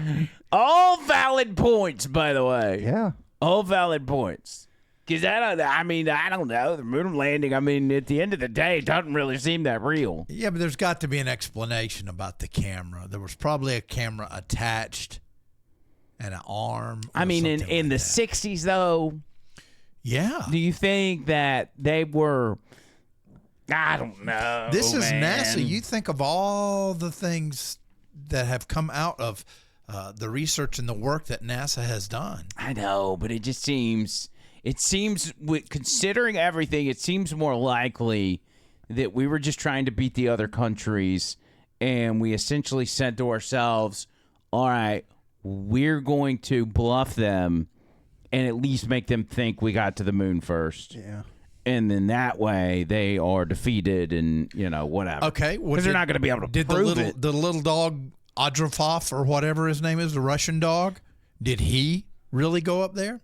All valid points, by the way. Yeah. All valid points. Because I don't know. The moon landing, at the end of the day, it doesn't really seem that real. Yeah, but there's got to be an explanation about the camera. There was probably a camera attached and an arm. In the 60s, though. Yeah. Do you think that they were... I don't know. This is NASA. You think of all the things that have come out of the research and the work that NASA has done. I know, but it just seems... considering everything, it seems more likely that we were just trying to beat the other countries, and we essentially said to ourselves, all right, we're going to bluff them and at least make them think we got to the moon first. Yeah. And then that way they are defeated and, whatever. Okay. Because they're not going to be able to prove it. The little dog, Adrofov, or whatever his name is, the Russian dog, did he really go up there?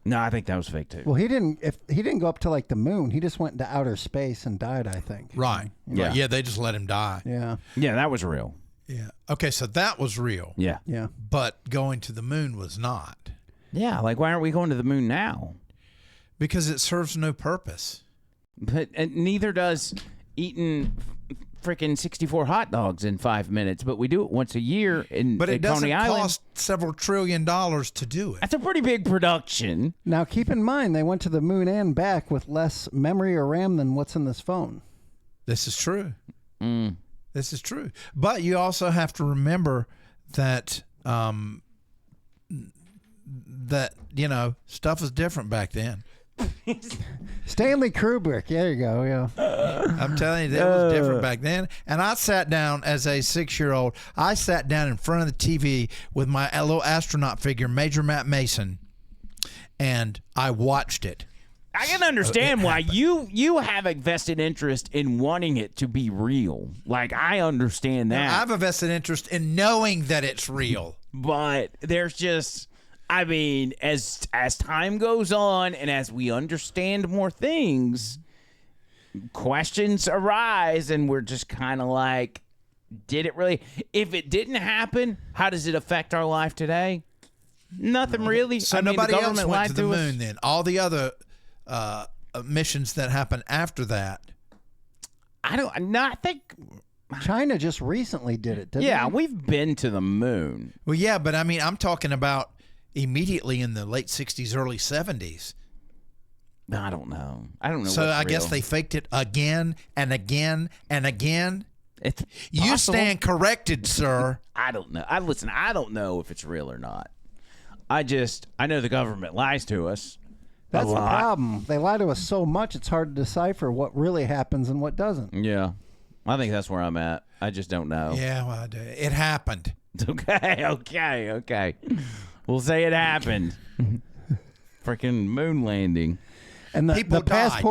No, I think that was fake too. Well, he didn't go up to like the moon. He just went into outer space and died, I think. Right. Yeah. Yeah, they just let him die. Yeah. Yeah, that was real. Yeah. Okay, so that was real. Yeah. Yeah. But going to the moon was not. Yeah, like why aren't we going to the moon now? Because it serves no purpose. But neither does eating freaking 64 hot dogs in 5 minutes, but we do it once a year at Coney Island. But it doesn't cost several $1 trillion to do it. That's a pretty big production. Now, keep in mind, they went to the moon and back with less memory or RAM than what's in this phone. This is true. This is true. But you also have to remember that stuff was different back then. Stanley Kubrick. There you go. Yeah. I'm telling you, that was different back then. And I sat down as a 6-year-old. I sat down in front of the TV with my little astronaut figure, Major Matt Mason, and I watched it. I can understand why you have a vested interest in wanting it to be real. Like, I understand that. Now, I have a vested interest in knowing that it's real. But there's just, I mean, as time goes on and as we understand more things, questions arise, and we're just kind of like, did it really? If it didn't happen, how does it affect our life today? Nothing really. So nobody else went to the moon then. All the other missions that happened after that. I think China just recently did it, didn't they? we've been to the moon. Well, yeah, but I mean, I'm talking about immediately in the late 60s, early 70s. I don't know. So I guess they faked it again and again and again. It's you possible. stand corrected, sir. I don't know. I don't know if it's real or not. I know the government lies to us. That's the problem. They lie to us so much, it's hard to decipher what really happens and what doesn't. Yeah. I think that's where I'm at. I just don't know. Yeah, well, it happened. Okay. We'll say it happened. Freaking moon landing. And People died.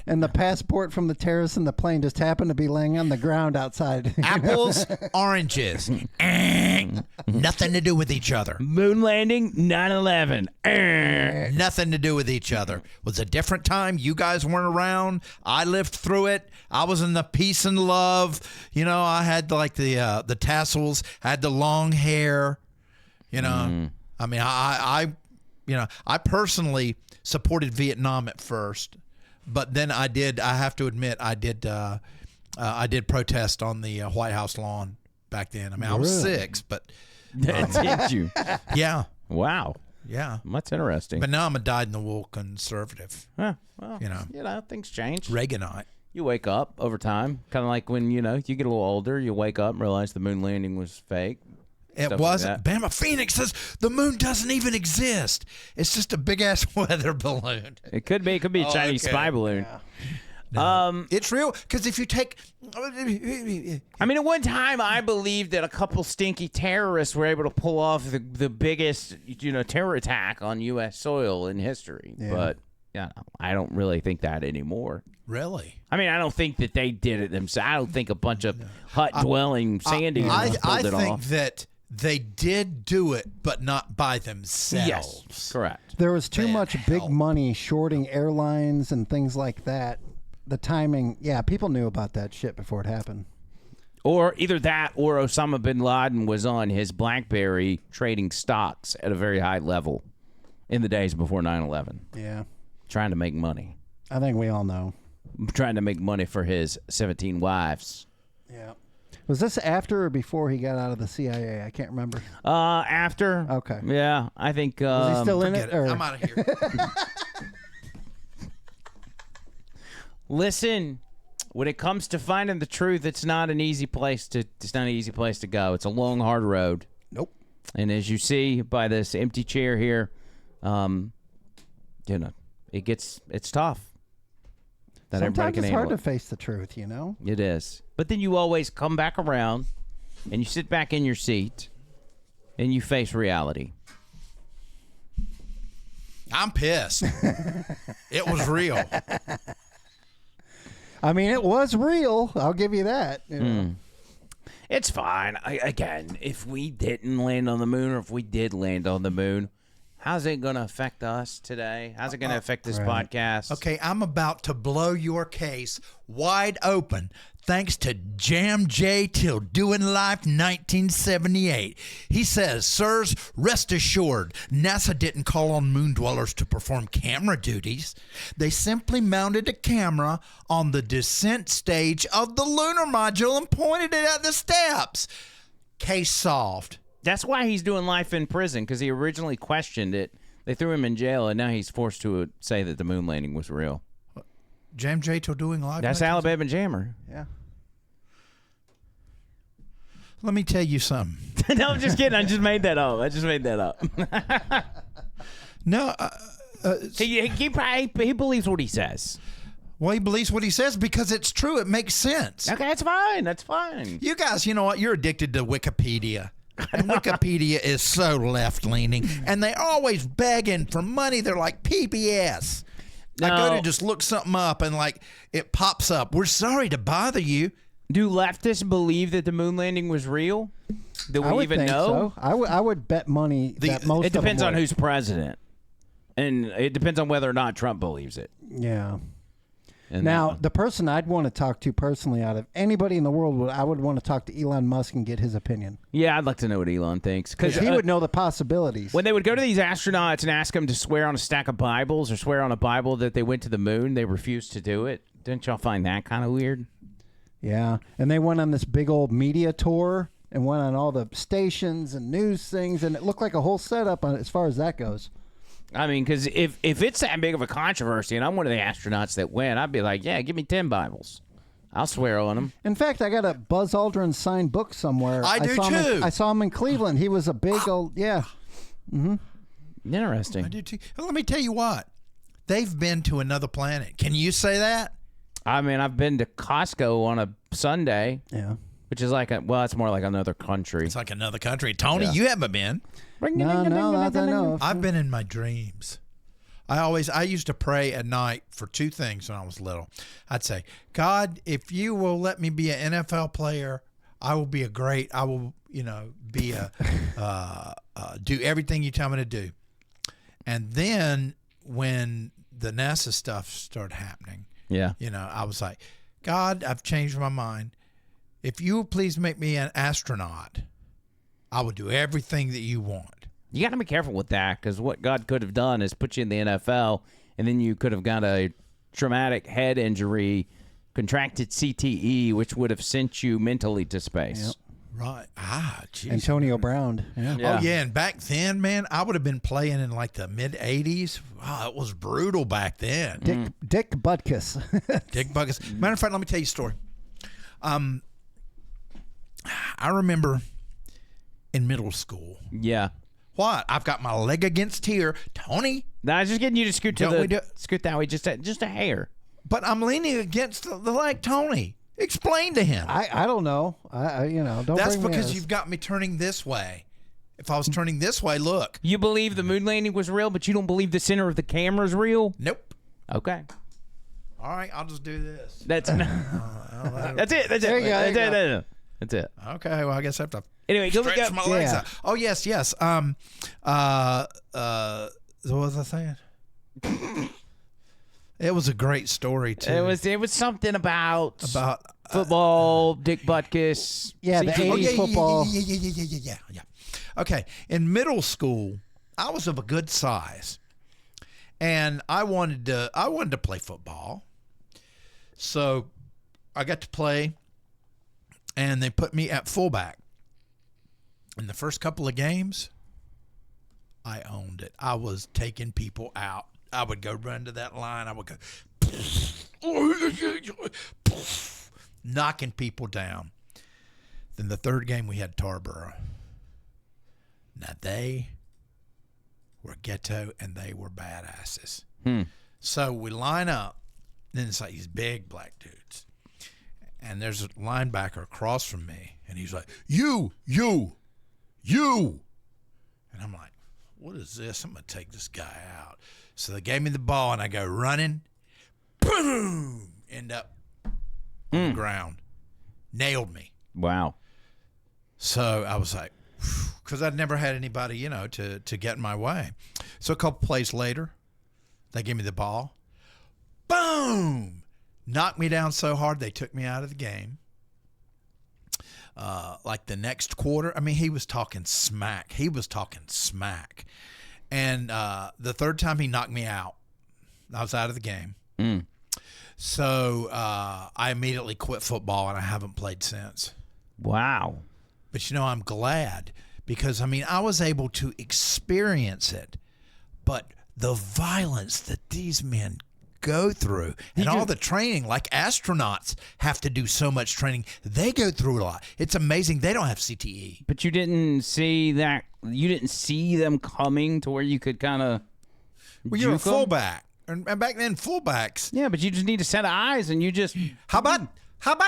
And the passport from the terrorists in the plane just happened to be laying on the ground outside. Apples, oranges. Nothing to do with each other. Moon landing, 9/11. Nothing to do with each other. It was a different time. You guys weren't around. I lived through it. I was in the peace and love. I had like the tassels. I had the long hair. I mean, I personally supported Vietnam at first, but then I have to admit, I did protest on the White House lawn back then. I mean, I was 6, but did you? Yeah. Wow. Yeah. That's interesting. But now I'm a dyed-in-the-wool conservative. Well, things change. Reaganite. You wake up over time, kind of like when you get a little older. You wake up and realize the moon landing was fake. It wasn't. Bama Phoenix says the moon doesn't even exist. It's just a big-ass weather balloon. It could be. It could be a Chinese spy balloon. Yeah. No, it's real, because if you take... I mean, at one time, I believed that a couple stinky terrorists were able to pull off the biggest, terror attack on U.S. soil in history. Yeah. But I don't really think that anymore. Really? I mean, I don't think that they did it themselves. I don't think a bunch of hut-dwelling sandies pulled it off. I think that they did do it, but not by themselves. Yes, correct. There was too much big money shorting airlines and things like that. The timing, people knew about that shit before it happened. Or either that or Osama bin Laden was on his BlackBerry trading stocks at a very high level in the days before 9/11. Yeah. Trying to make money. I think we all know. Trying to make money for his 17 wives. Yeah. Was this after or before he got out of the CIA? I can't remember. After. Okay. Yeah, I think. Was he still in it? I'm out of here. Listen, when it comes to finding the truth, it's not an easy place to go. It's a long, hard road. Nope. And as you see by this empty chair here, it's tough. Sometimes it's hard to face the truth, It is. But then you always come back around and you sit back in your seat and you face reality. I'm pissed. It was real. I mean, it was real. I'll give you that. It's fine. Again, if we didn't land on the moon or if we did land on the moon, how's it going to affect us today? How's it going to affect this podcast? Okay, I'm about to blow your case wide open thanks to Jam J Till Doing Life 1978. He says, sirs, rest assured, NASA didn't call on moon dwellers to perform camera duties. They simply mounted a camera on the descent stage of the lunar module and pointed it at the steps. Case solved. That's why he's doing life in prison, because he originally questioned it. They threw him in jail, and now he's forced to say that the moon landing was real. Jam J Till Doing Life? That's Alabama Jammer. Yeah. Let me tell you something. No, I'm just kidding. I just made that up. No, he believes what he says. Well, he believes what he says because it's true. It makes sense. Okay, that's fine. That's fine. You guys, you know what? You're addicted to Wikipedia. And Wikipedia is so left-leaning. And they're always begging for money. They're like PBS. I go to just look something up and like it pops up. We're sorry to bother you. Do leftists believe that the moon landing was real? Do we even know? So. I would bet money that most It depends of on them who's president. And it depends on whether or not Trump believes it. Yeah. And now, the person I'd want to talk to personally out of anybody in the world, I would want to talk to Elon Musk and get his opinion. Yeah, I'd like to know what Elon thinks. Because he would know the possibilities. When they would go to these astronauts and ask them to swear on a stack of Bibles or swear on a Bible that they went to the moon, they refused to do it. Didn't y'all find that kind of weird? Yeah. And they went on this big old media tour and went on all the stations and news things, and it looked like a whole setup as far as that goes. I mean, because if it's that big of a controversy and I'm one of the astronauts that went, I'd be like, yeah, give me 10 Bibles. I'll swear on them. In fact, I got a Buzz Aldrin signed book somewhere. I do too. I saw him in Cleveland. He was a big old, yeah. Mm-hmm. Interesting. I do too. Well, let me tell you what. They've been to another planet. Can you say that? I mean, I've been to Costco on a Sunday. Yeah. Which is like, it's more like another country. It's like another country. Tony, you haven't been. No, not I know. I've been in my dreams. I used to pray at night for two things when I was little. I'd say, God, if you will let me be an NFL player, I will be be do everything you tell me to do. And then when the NASA stuff started happening, I was like, God, I've changed my mind. If you will please make me an astronaut, I will do everything that you want. You got to be careful with that, because what God could have done is put you in the NFL, and then you could have got a traumatic head injury, contracted CTE, which would have sent you mentally to space. Yep. Right. Geez. Antonio Brown. Yeah. Oh, yeah. And back then, man, I would have been playing in like the mid-'80s. Wow, it was brutal back then. Dick Butkus. Dick Butkus. Matter of fact, let me tell you a story. I remember in middle school. Yeah. What? I've got my leg against here. Tony? No, I was just getting you to scoot scoot that way, just a hair. But I'm leaning against the leg, Tony. Explain to him. I don't know. Don't. That's bring because me you've got me turning this way. If I was turning this way, look. You believe the moon landing was real, but you don't believe the center of the camera is real? Nope. Okay. All right, I'll just do this. That's it. That's it. There you go. That's it. Okay, well, I guess I have to stretch my legs out. Oh, yes. What was I saying? It was a great story, too. It was something about football, Dick Butkus. Yeah, the 80s football. Yeah. Okay, in middle school, I was of a good size, and I wanted to play football. So I got to play, and they put me at fullback. In the first couple of games, I owned it. I was taking people out. I would go run to that line. I would go knocking people down. Then the third game we had Tarboro. Now they were ghetto and they were badasses. So we line up. Then it's like these big black dudes. And there's a linebacker across from me. And he's like, you. And I'm like, what is this? I'm going to take this guy out. So they gave me the ball, and I go running. Boom! End up on the ground. Nailed me. Wow. So I was like, because I'd never had anybody, to get in my way. So a couple plays later, they gave me the ball. Boom! Knocked me down so hard, they took me out of the game. Like the next quarter, I mean, he was talking smack. And the third time he knocked me out, I was out of the game. So I immediately quit football, and I haven't played since. Wow. But, I'm glad because, I was able to experience it. But the violence that these men go through and all the training, like astronauts have to do so much training. They go through a lot. It's amazing. They don't have CTE. But you didn't see that. You didn't see them coming to where you could kind of. Well, you're a fullback, and back then fullbacks. Yeah, but you just need a set of eyes, and you just. How about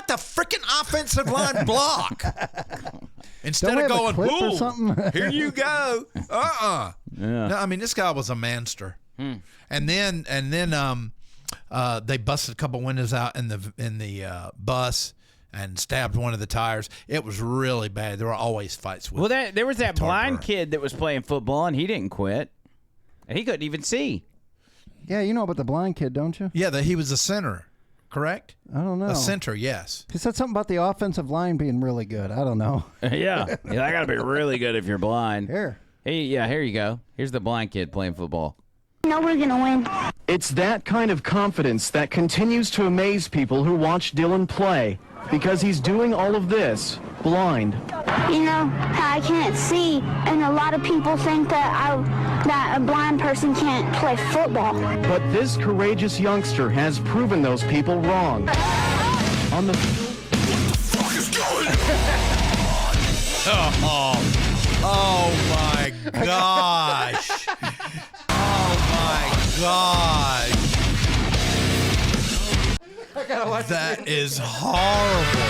the freaking offensive line block? Instead of going, boom, here you go. Yeah. No, I mean, this guy was a manster. And then they busted a couple windows out in the bus and stabbed one of the tires. It was really bad. There were always fights with. Well, there was that blind kid that was playing football, and he didn't quit, and he couldn't even see. Yeah, you know about the blind kid, don't you? Yeah, he was a center. Correct? I don't know. A center, yes. He said something about the offensive line being really good. I don't know. Yeah, that got to be really good if you're blind. Here. Hey, yeah, here you go. Here's the blind kid playing football. No, we're going to win. It's that kind of confidence that continues to amaze people who watch Dylan play, because he's doing all of this blind. You know, I can't see, and a lot of people think that a blind person can't play football. But this courageous youngster has proven those people wrong. On the... What the fuck is going on? Oh my gosh. Oh my gosh. That is horrible.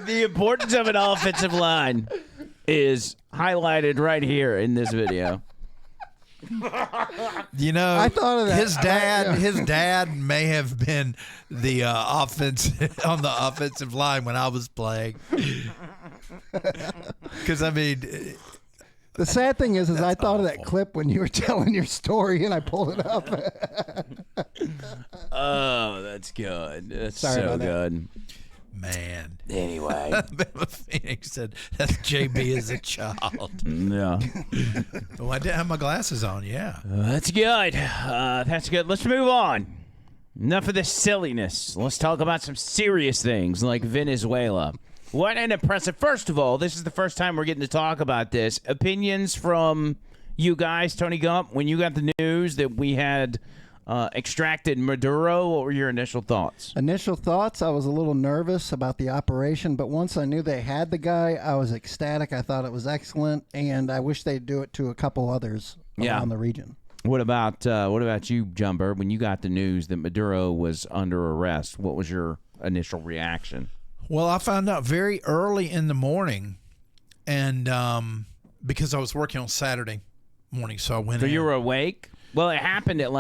The importance of an offensive line is highlighted right here in this video. You know, I thought of that. His dad may have been the offense on the offensive line when I was playing. Because I mean, the sad thing is I thought of that clip when you were telling your story, and I pulled it up. Oh, that's good. That's Sorry so about that. good. Man. Anyway. Phoenix said that's JB as a child. Yeah. Well, I didn't have my glasses on, yeah. That's good. That's good. Let's move on. Enough of this silliness. Let's talk about some serious things like Venezuela. What an impressive. First of all, this is the first time we're getting to talk about this. Opinions from you guys, Tony Gump, when you got the news that we had extracted Maduro, what were your initial thoughts? Initial thoughts, I was a little nervous about the operation, but once I knew they had the guy, I was ecstatic. I thought it was excellent, and I wish they'd do it to a couple others around the region. What about you, Jumper? When you got the news that Maduro was under arrest, what was your initial reaction? Well, I found out very early in the morning, and because I was working on Saturday morning, so I went in. So you were awake? Well, it happened at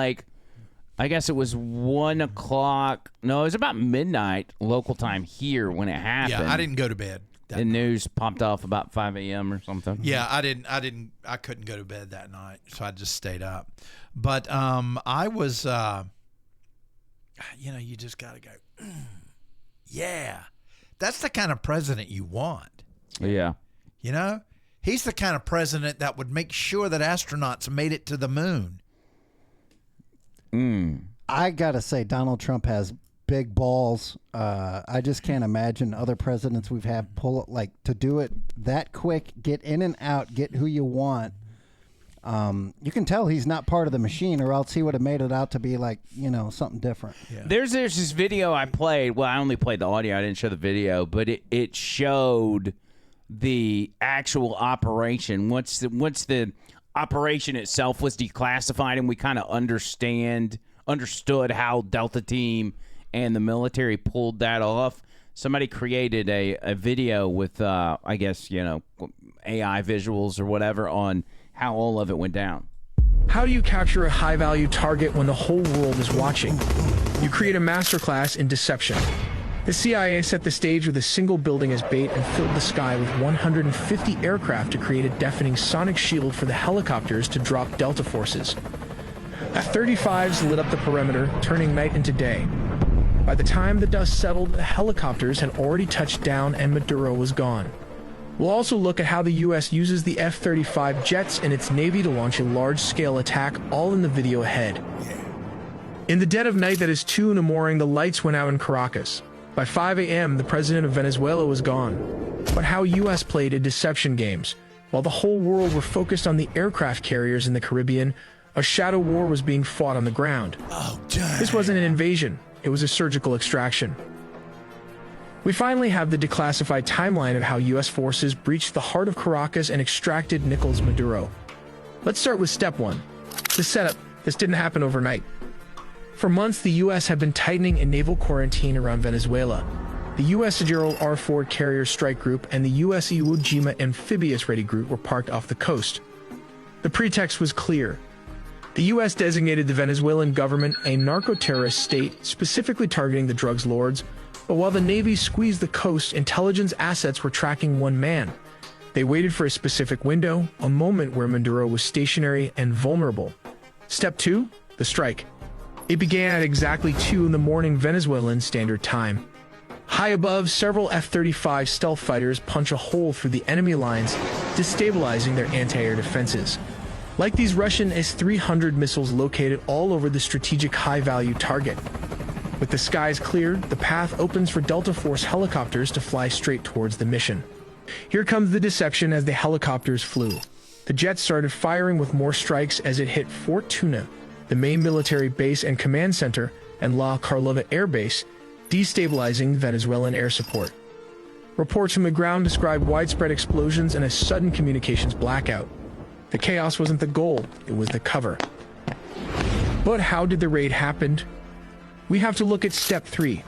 I guess it was 1 o'clock. No, it was about midnight local time here when it happened. Yeah, I didn't go to bed. The news popped off about 5 a.m. or something. Yeah, I couldn't go to bed that night, so I just stayed up. But I was, you just got to go, yeah. That's the kind of president you want. Yeah. You know? He's the kind of president that would make sure that astronauts made it to the moon. I gotta say, Donald Trump has big balls. I just can't imagine other presidents we've had to do it that quick, get in and out, get who you want. You can tell he's not part of the machine, or else he would have made it out to be something different. Yeah. There's this video I played. Well, I only played the audio. I didn't show the video, but it showed the actual operation. Once the operation itself was declassified, and we kind of understood how Delta Team and the military pulled that off. Somebody created a video with I guess AI visuals or whatever on how all of it went down. How do you capture a high-value target when the whole world is watching? You create a masterclass in deception. The CIA set the stage with a single building as bait and filled the sky with 150 aircraft to create a deafening sonic shield for the helicopters to drop Delta forces. F-35s lit up the perimeter, turning night into day. By the time the dust settled, the helicopters had already touched down and Maduro was gone. We'll also look at how the U.S. uses the F-35 jets in its Navy to launch a large-scale attack, all in the video ahead. In the dead of night that is 2 in the morning, the lights went out in Caracas. By 5 a.m., the president of Venezuela was gone. But how U.S. played in deception games. While the whole world were focused on the aircraft carriers in the Caribbean, A shadow war was being fought on the ground. This wasn't an invasion. It was a surgical extraction. We finally have the declassified timeline of how U.S. forces breached the heart of Caracas and extracted Nicolás Maduro. Let's start with step 1. The setup. This didn't happen overnight. For months, the U.S. had been tightening a naval quarantine around Venezuela. The U.S. Gerald R. Ford Carrier Strike Group and the U.S. Iwo Jima Amphibious Ready Group were parked off the coast. The pretext was clear. The U.S. designated the Venezuelan government a narco-terrorist state, specifically targeting the drugs lords, but while the Navy squeezed the coast, intelligence assets were tracking one man. They waited for a specific window, a moment where Maduro was stationary and vulnerable. Step 2, the strike. It began at exactly 2 in the morning Venezuelan Standard Time. High above, several F-35 stealth fighters punch a hole through the enemy lines, destabilizing their anti-air defenses. Like these Russian S-300 missiles located all over the strategic high-value target. With the skies cleared, the path opens for Delta Force helicopters to fly straight towards the mission. Here comes the deception as the helicopters flew. The jets started firing with more strikes as it hit Fort Tuna, the main military base and command center, and La Carlova Air Base, destabilizing Venezuelan air support. Reports from the ground describe widespread explosions and a sudden communications blackout. The chaos wasn't the goal, it was the cover. But how did the raid happen? We have to look at step 3.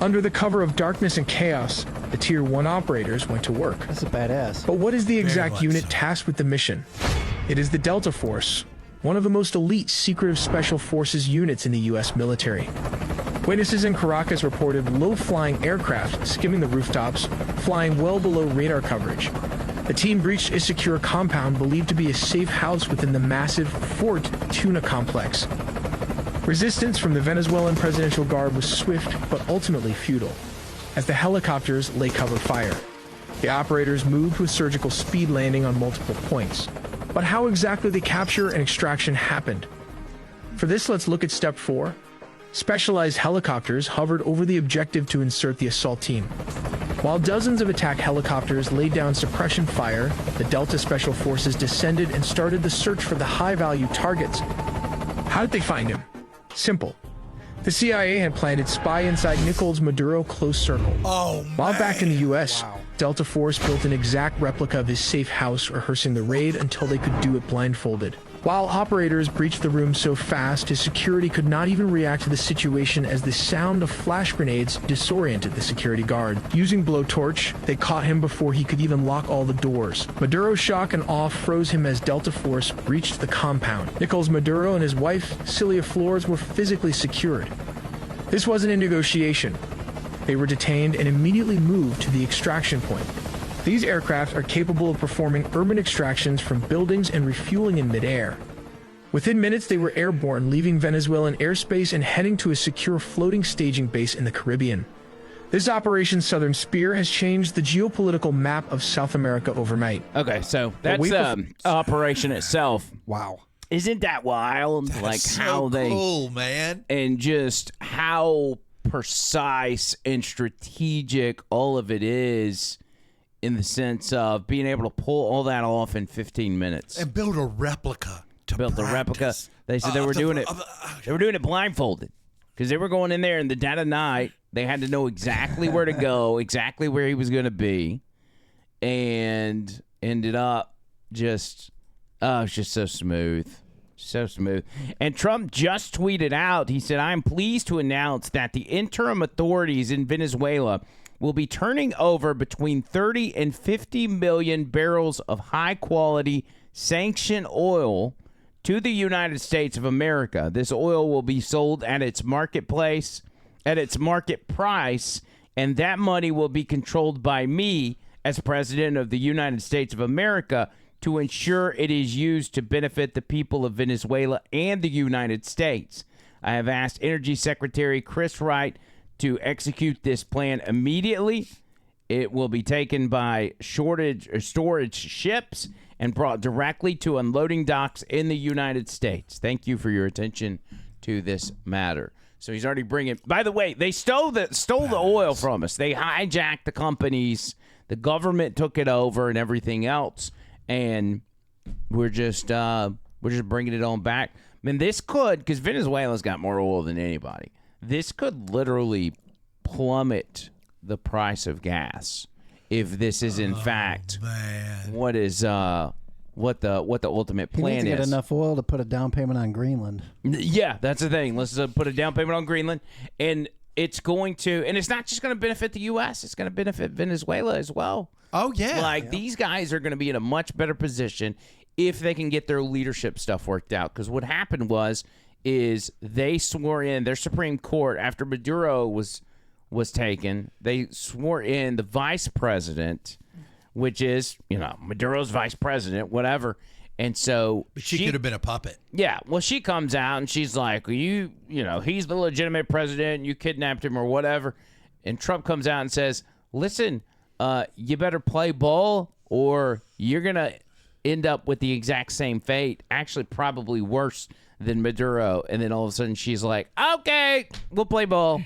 Under the cover of darkness and chaos, the Tier 1 operators went to work. That's a badass. But what is the exact unit tasked with the mission? It is the Delta Force, one of the most elite secretive special forces units in the U.S. military. Witnesses in Caracas reported low-flying aircraft skimming the rooftops, flying well below radar coverage. The team breached a secure compound believed to be a safe house within the massive Fort Tuna complex. Resistance from the Venezuelan Presidential Guard was swift but ultimately futile, as the helicopters lay cover fire. The operators moved with surgical speed, landing on multiple points. But how exactly the capture and extraction happened? For this, let's look at step 4. Specialized helicopters hovered over the objective to insert the assault team. While dozens of attack helicopters laid down suppression fire, the Delta Special Forces descended and started the search for the high-value targets. How did they find him? Simple. The CIA had planted spy inside Nicolás Maduro close circle. While back in the U.S., Delta Force built an exact replica of his safe house, rehearsing the raid until they could do it blindfolded. While operators breached the room so fast, his security could not even react to the situation as the sound of flash grenades disoriented the security guard. Using blowtorch, they caught him before he could even lock all the doors. Maduro's shock and awe froze him as Delta Force reached the compound. Nicolás Maduro and his wife, Celia Flores, were physically secured. This wasn't a negotiation. They were detained and immediately moved to the extraction point. These aircraft are capable of performing urban extractions from buildings and refueling in midair. Within minutes, they were airborne, leaving Venezuelan airspace and heading to a secure floating staging base in the Caribbean. This Operation Southern Spear has changed the geopolitical map of South America overnight. Okay, so that's operation itself. Wow. Isn't that wild? That's like so how they cool, man. And just how precise and strategic all of it is, in the sense of being able to pull all that off in 15 minutes and build a replica. Build the replica. They said they were doing it. They were doing it blindfolded because they were going in there in the dead of night. They had to know exactly where to go, exactly where he was going to be, and ended up just it's just so smooth. So smooth. And Trump just tweeted out, he said, "I am pleased to announce that the interim authorities in Venezuela will be turning over between 30 and 50 million barrels of high-quality sanctioned oil to the United States of America. This oil will be sold at its marketplace, at its market price, and that money will be controlled by me as President of the United States of America to ensure it is used to benefit the people of Venezuela and the United States. I have asked Energy Secretary Chris Wright to execute this plan immediately. It will be taken by storage ships and brought directly to unloading docks in the United States. Thank you for your attention to this matter." So he's already bringing. By the way, they stole the oil from us. They hijacked the companies. The government took it over and everything else, and we're just We're just bringing it on back. I mean, this could, because Venezuela's got more oil than anybody. This could literally plummet the price of gas if this is in fact what is what the ultimate plan is. He needs to get enough oil to put a down payment on Greenland. Yeah, that's the thing. Let's put a down payment on Greenland, and it's going to, and it's not just going to benefit the U.S. It's going to benefit Venezuela as well. Oh yeah, these guys are going to be in a much better position if they can get their leadership stuff worked out. Because what happened is they swore in their Supreme Court after Maduro was taken. They swore in the vice president, which is Maduro's vice president, whatever. And so but she could have been a puppet. Yeah. Well, she comes out and she's like, he's the legitimate president. You kidnapped him or whatever. And Trump comes out and says, listen, you better play ball or you're going to end up with the exact same fate, actually probably worse than Maduro. And then all of a sudden she's like, okay, we'll play ball.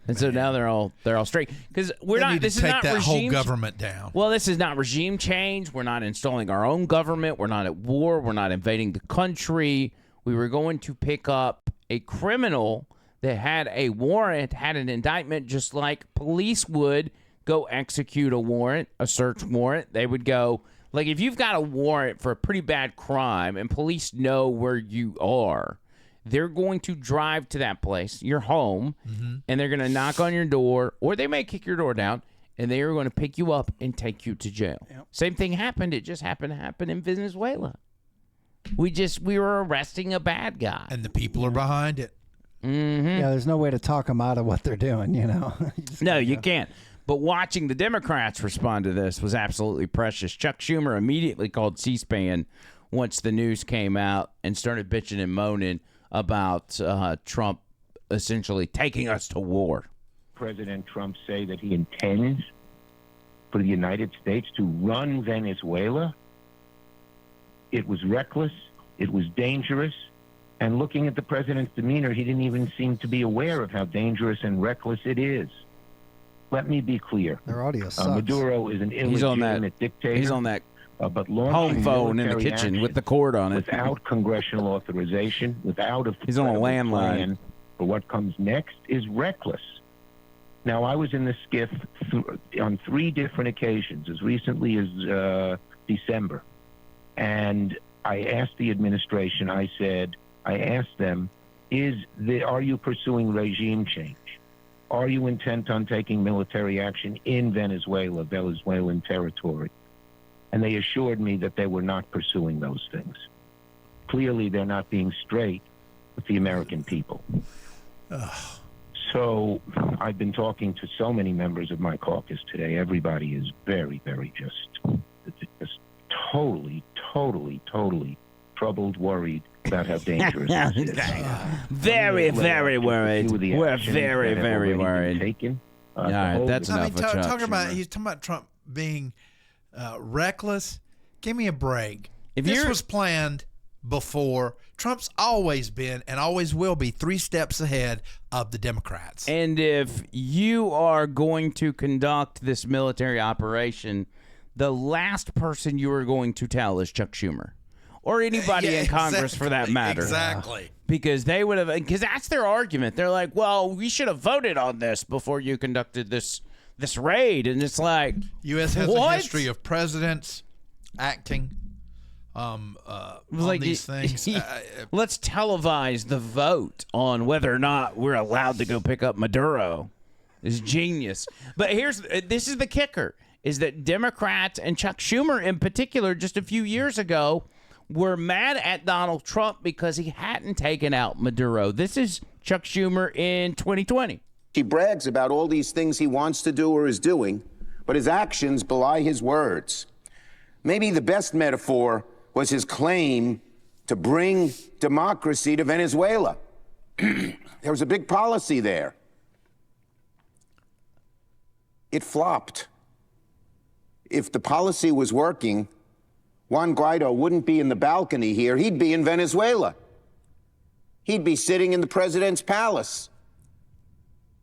And so now they're all straight because we're they not. Need this to is take not that regime whole government down. Well, this is not regime change. We're not installing our own government. We're not at war. We're not invading the country. We were going to pick up a criminal that had a warrant, had an indictment, just like police would go execute a warrant, a search warrant. They would go like if you've got a warrant for a pretty bad crime and police know where you are. They're going to drive to that place, your home, and they're going to knock on your door, or they may kick your door down, and they are going to pick you up and take you to jail. Yep. Same thing happened. It just happened to happen in Venezuela. We were arresting a bad guy. And the people are behind it. Mm-hmm. Yeah, there's no way to talk them out of what they're doing, You can't. But watching the Democrats respond to this was absolutely precious. Chuck Schumer immediately called C-SPAN once the news came out and started bitching and moaning about Trump essentially taking us to war. President Trump say that he intends for the United States to run Venezuela. It was reckless. It was dangerous. And looking at the president's demeanor, he didn't even seem to be aware of how dangerous and reckless it is. Let me be clear. Their audio sucks. Maduro is an illegitimate dictator. He's on that but home phone in the kitchen with the cord on it. Without congressional authorization, without a he's on a landline. Plan for what comes next is reckless. Now, I was in the skiff on 3 different occasions, as recently as December, and I asked the administration. I asked them, are you pursuing regime change? Are you intent on taking military action in Venezuela, Venezuelan territory? And they assured me that they were not pursuing those things. Clearly, they're not being straight with the American people. So I've been talking to so many members of my caucus today. Everybody is very, very just totally troubled, worried about how dangerous this is. Very, very worried. We're very, very worried. All right, that's enough of Chuck. He's talking about Trump being reckless. Give me a break. If this was planned before, Trump's always been and always will be 3 steps ahead of the Democrats. And if you are going to conduct this military operation, the last person you are going to tell is Chuck Schumer. Or anybody in Congress for that matter. Exactly. Because they would have, because that's their argument. They're like, well, we should have voted on this before you conducted this raid. And it's like, U.S. has a history of presidents acting on these things. Let's televise the vote on whether or not we're allowed to go pick up Maduro. It's genius. But this is the kicker, is that Democrats and Chuck Schumer in particular just a few years ago were mad at Donald Trump because he hadn't taken out Maduro. This is Chuck Schumer in 2020. He brags about all these things he wants to do or is doing, but his actions belie his words. Maybe the best metaphor was his claim to bring democracy to Venezuela. There was a big policy there. It flopped. If the policy was working, Juan Guaido wouldn't be in the balcony here. He'd be in Venezuela. He'd be sitting in the president's palace,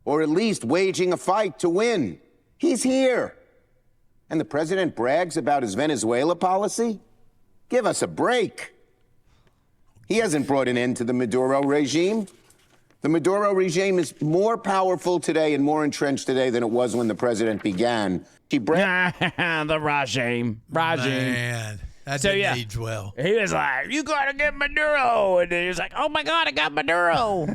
or at least waging a fight to win. He's here. And the president brags about his Venezuela policy? Give us a break. He hasn't brought an end to the Maduro regime. The Maduro regime is more powerful today and more entrenched today than it was when the president began. The regime. Man, that didn't age well. He was like, you got to get Maduro. And then he was like, oh, my God, I got Maduro.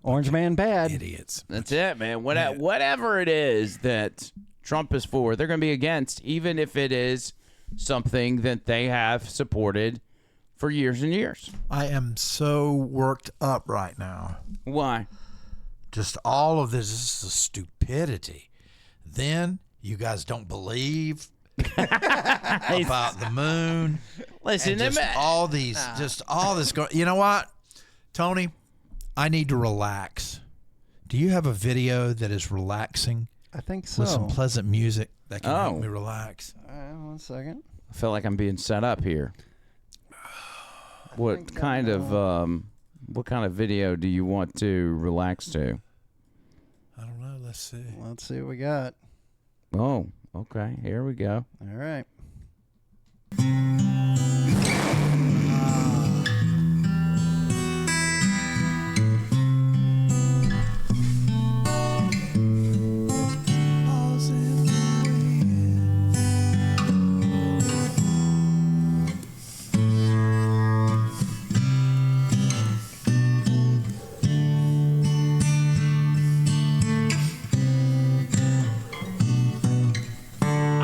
Orange man bad. Idiots. That's it, man. Whatever it is that Trump is for, they're going to be against, even if it is something that they have supported for years and years. I am so worked up right now. Why? Just all of this is stupidity. Then you guys don't believe about the moon. Listen, just all this. You know what, Tony? I need to relax. Do you have a video that is relaxing? I think so. With some pleasant music that can help me relax. 1 second. I feel like I'm being set up here. What kind of video do you want to relax to? I don't know. Let's see. Let's see what we got. Oh, okay. Here we go. All right.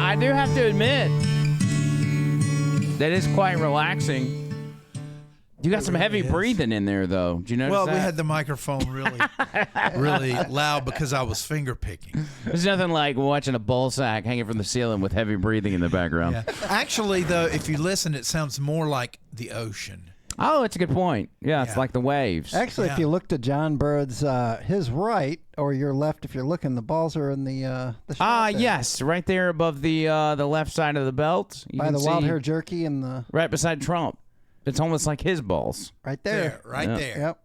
I do have to admit that is quite relaxing. You got some heavy breathing in there, though. Did you notice that? Well, we had the microphone really loud because I was finger picking. There's nothing like watching a ball sack hanging from the ceiling with heavy breathing in the background. Yeah. Actually, though, if you listen, it sounds more like the ocean. Oh, that's a good point. Yeah, it's like the waves. Actually, if you look to John Bird's his right or your left, if you're looking, the balls are in the shot there. Yes, right there above the left side of the belt. You by can the wild see hair jerky and the right beside Trump. It's almost like his balls. Right there. There. Yep.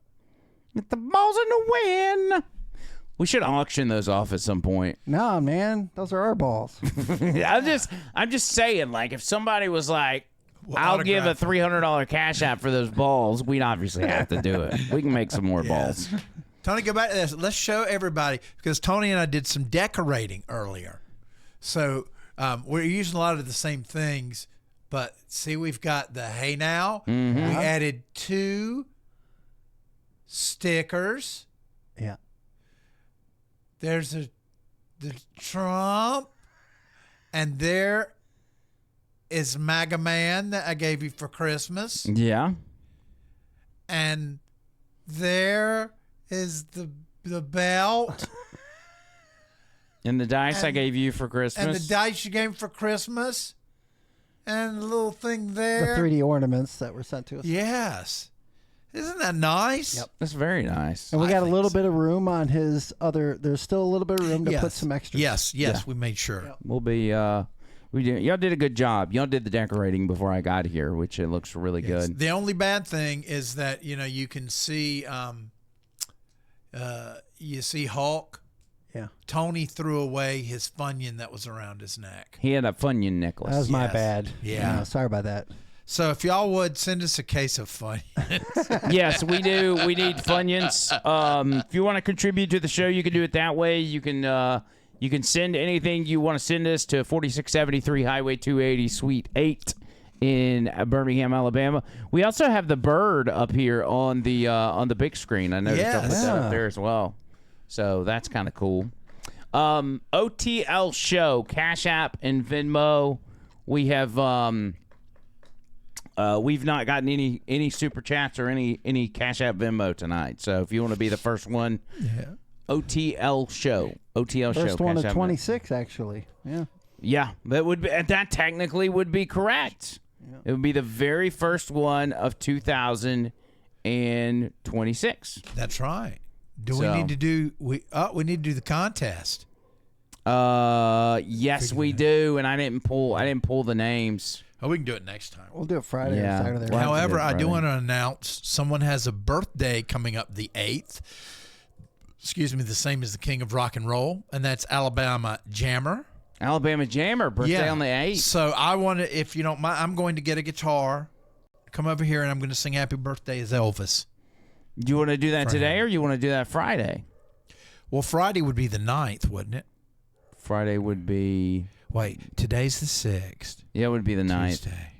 Get the balls in the wind. We should auction those off at some point. No, man, those are our balls. I'm just saying, like, if somebody was like, I'll give a $300 cash app for those balls, we'd obviously have to do it. We can make some more balls. Tony, go back to this. Let's show everybody, because Tony and I did some decorating earlier. So we're using a lot of the same things, but see, we've got the Hey Now. Mm-hmm. We added 2 stickers. Yeah. There's the Trump, and there is MAGA Man that I gave you for Christmas. Yeah. And there is the belt. And the dice I gave you for Christmas. And the dice you gave me for Christmas. And the little thing there. The 3D ornaments that were sent to us. Yes. Isn't that nice? Yep. That's very nice. And we got a little bit of room on his other. There's still a little bit of room to put some extras. Yes, we made sure. Yep. We'll be y'all did a good job. Y'all did the decorating before I got here, which it looks really good. The only bad thing is that, you can see you see Hulk. Yeah. Tony threw away his Funyun that was around his neck. He had a Funyun necklace. That was my bad. Yeah. Sorry about that. So if y'all would send us a case of Funyuns. Yes, we do. We need Funyuns. If you want to contribute to the show, you can do it that way. You can send anything you want to send us to 4673 Highway 280 Suite 8 in Birmingham, Alabama. We also have the bird up here on the big screen. I noticed I put that up there as well. So that's kind of cool. OTL Show, Cash App and Venmo. We have we've not gotten any super chats or any Cash App Venmo tonight. So if you want to be the first one, OTL Show. First one of 26, actually. Yeah. Yeah, that technically would be correct. Yeah. It would be the very first one of 2026. That's right. We need to do the contest. Yes, we do, and I didn't pull the names. Oh, we can do it next time. We'll do it Friday or Saturday. Well, however, I do want to announce someone has a birthday coming up the 8th. Excuse me, the same as the King of Rock and Roll, and that's Alabama Jammer. Alabama Jammer, birthday on the 8th. So I want to, if you don't mind, I'm going to get a guitar come over here and I'm going to sing Happy Birthday as Elvis. Do you want to do that today or you want to do that Friday? Well, Friday would be the 9th, wouldn't it? Friday would be... Wait, today's the 6th. Yeah, it would be the 9th. Tuesday.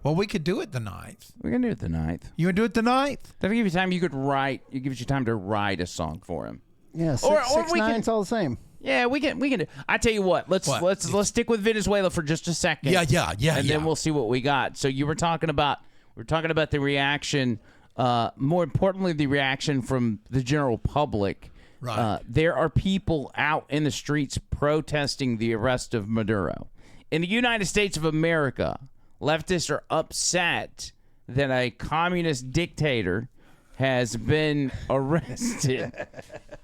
Well, we could do it the 9th. We can do it the 9th. You want to do it the 9th? That'll give you time. You could write. It gives you time to write a song for him. Yeah, six nine's all the same. Yeah, we can do. I tell you what. Let's stick with Venezuela for just a second. Yeah. And then we'll see what we got. So you were talking about the reaction. More importantly, the reaction from the general public. Right. There are people out in the streets protesting the arrest of Maduro. In the United States of America, leftists are upset that a communist dictator has been arrested,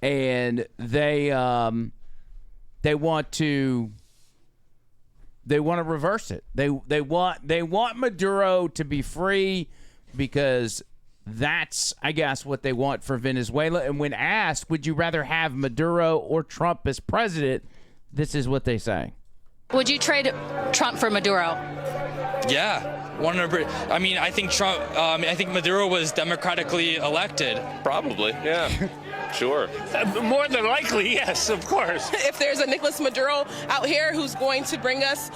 and they want to reverse it. They want Maduro to be free because that's, I guess, what they want for Venezuela. And when asked, would you rather have Maduro or Trump as president, this is what they say. Would you trade Trump for Maduro? Yeah, 100%. I mean, I think Trump. I think Maduro was democratically elected. Probably, yeah. Sure. More than likely, yes, of course. If there's a Nicolás Maduro out here who's going to bring us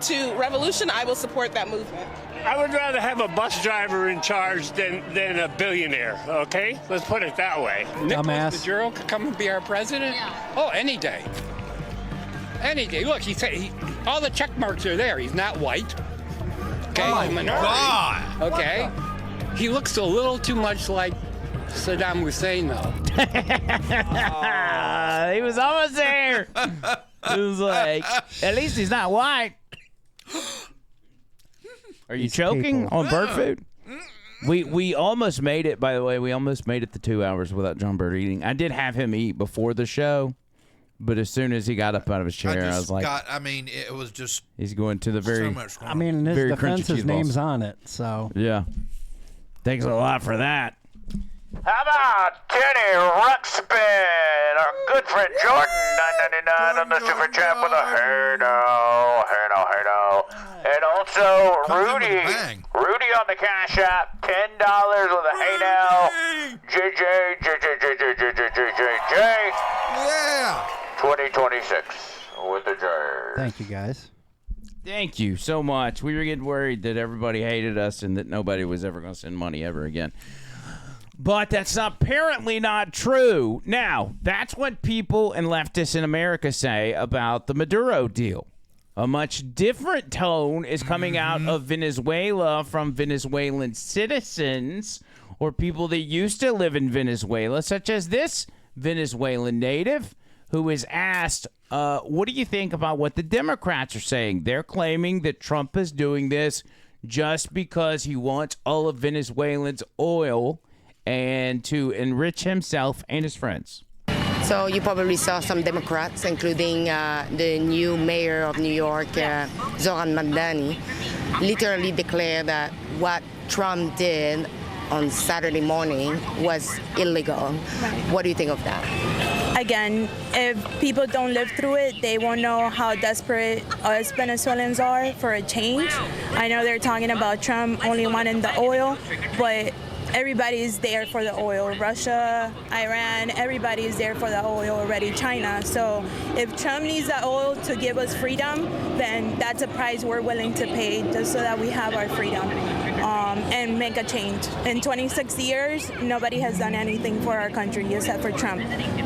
to revolution, I will support that movement. I would rather have a bus driver in charge than a billionaire, okay? Let's put it that way. Nicolás Maduro could come and be our president? Yeah. Oh, any day. Any day. Look, all the check marks are there. He's not white. Okay, oh, minority. God. Okay. He looks a little too much like Saddam Hussein, though. He was almost there. It was like, at least he's not white. Are you choking on bird food? We almost made it, by the way. We almost made it the 2 hours without John Bird eating. I did have him eat before the show, but as soon as he got up out of his chair, I was like... it was just... He's going to the very... So much I mean, in his defense, his name's on it, so... Yeah. Thanks a lot for that. How about Teddy Ruxpin, our good friend Jordan, $9.99 on the super chat with a hey no. And also Rudy on the Cash App, $10 with a hey now. JJ. Yeah. 2026 with the J. Thank you, guys. Thank you so much. We were getting worried that everybody hated us and that nobody was ever going to send money ever again. But that's apparently not true. Now, that's what people and leftists in America say about the Maduro deal. A much different tone is coming out of Venezuela from Venezuelan citizens or people that used to live in Venezuela, such as this Venezuelan native who is asked, what do you think about what the Democrats are saying? They're claiming that Trump is doing this just because he wants all of Venezuelans' oil and to enrich himself and his friends. So you probably saw some Democrats, including the new mayor of New York, Zoran Mamdani, literally declare that what Trump did on Saturday morning was illegal. What do you think of that? Again, if people don't live through it, they won't know how desperate us Venezuelans are for a change. I know they're talking about Trump only wanting the oil, but everybody's there for the oil. Russia, Iran, everybody is there for the oil already. China. So if Trump needs the oil to give us freedom, then that's a price we're willing to pay just so that we have our freedom and make a change. In 26 years, nobody has done anything for our country except for Trump.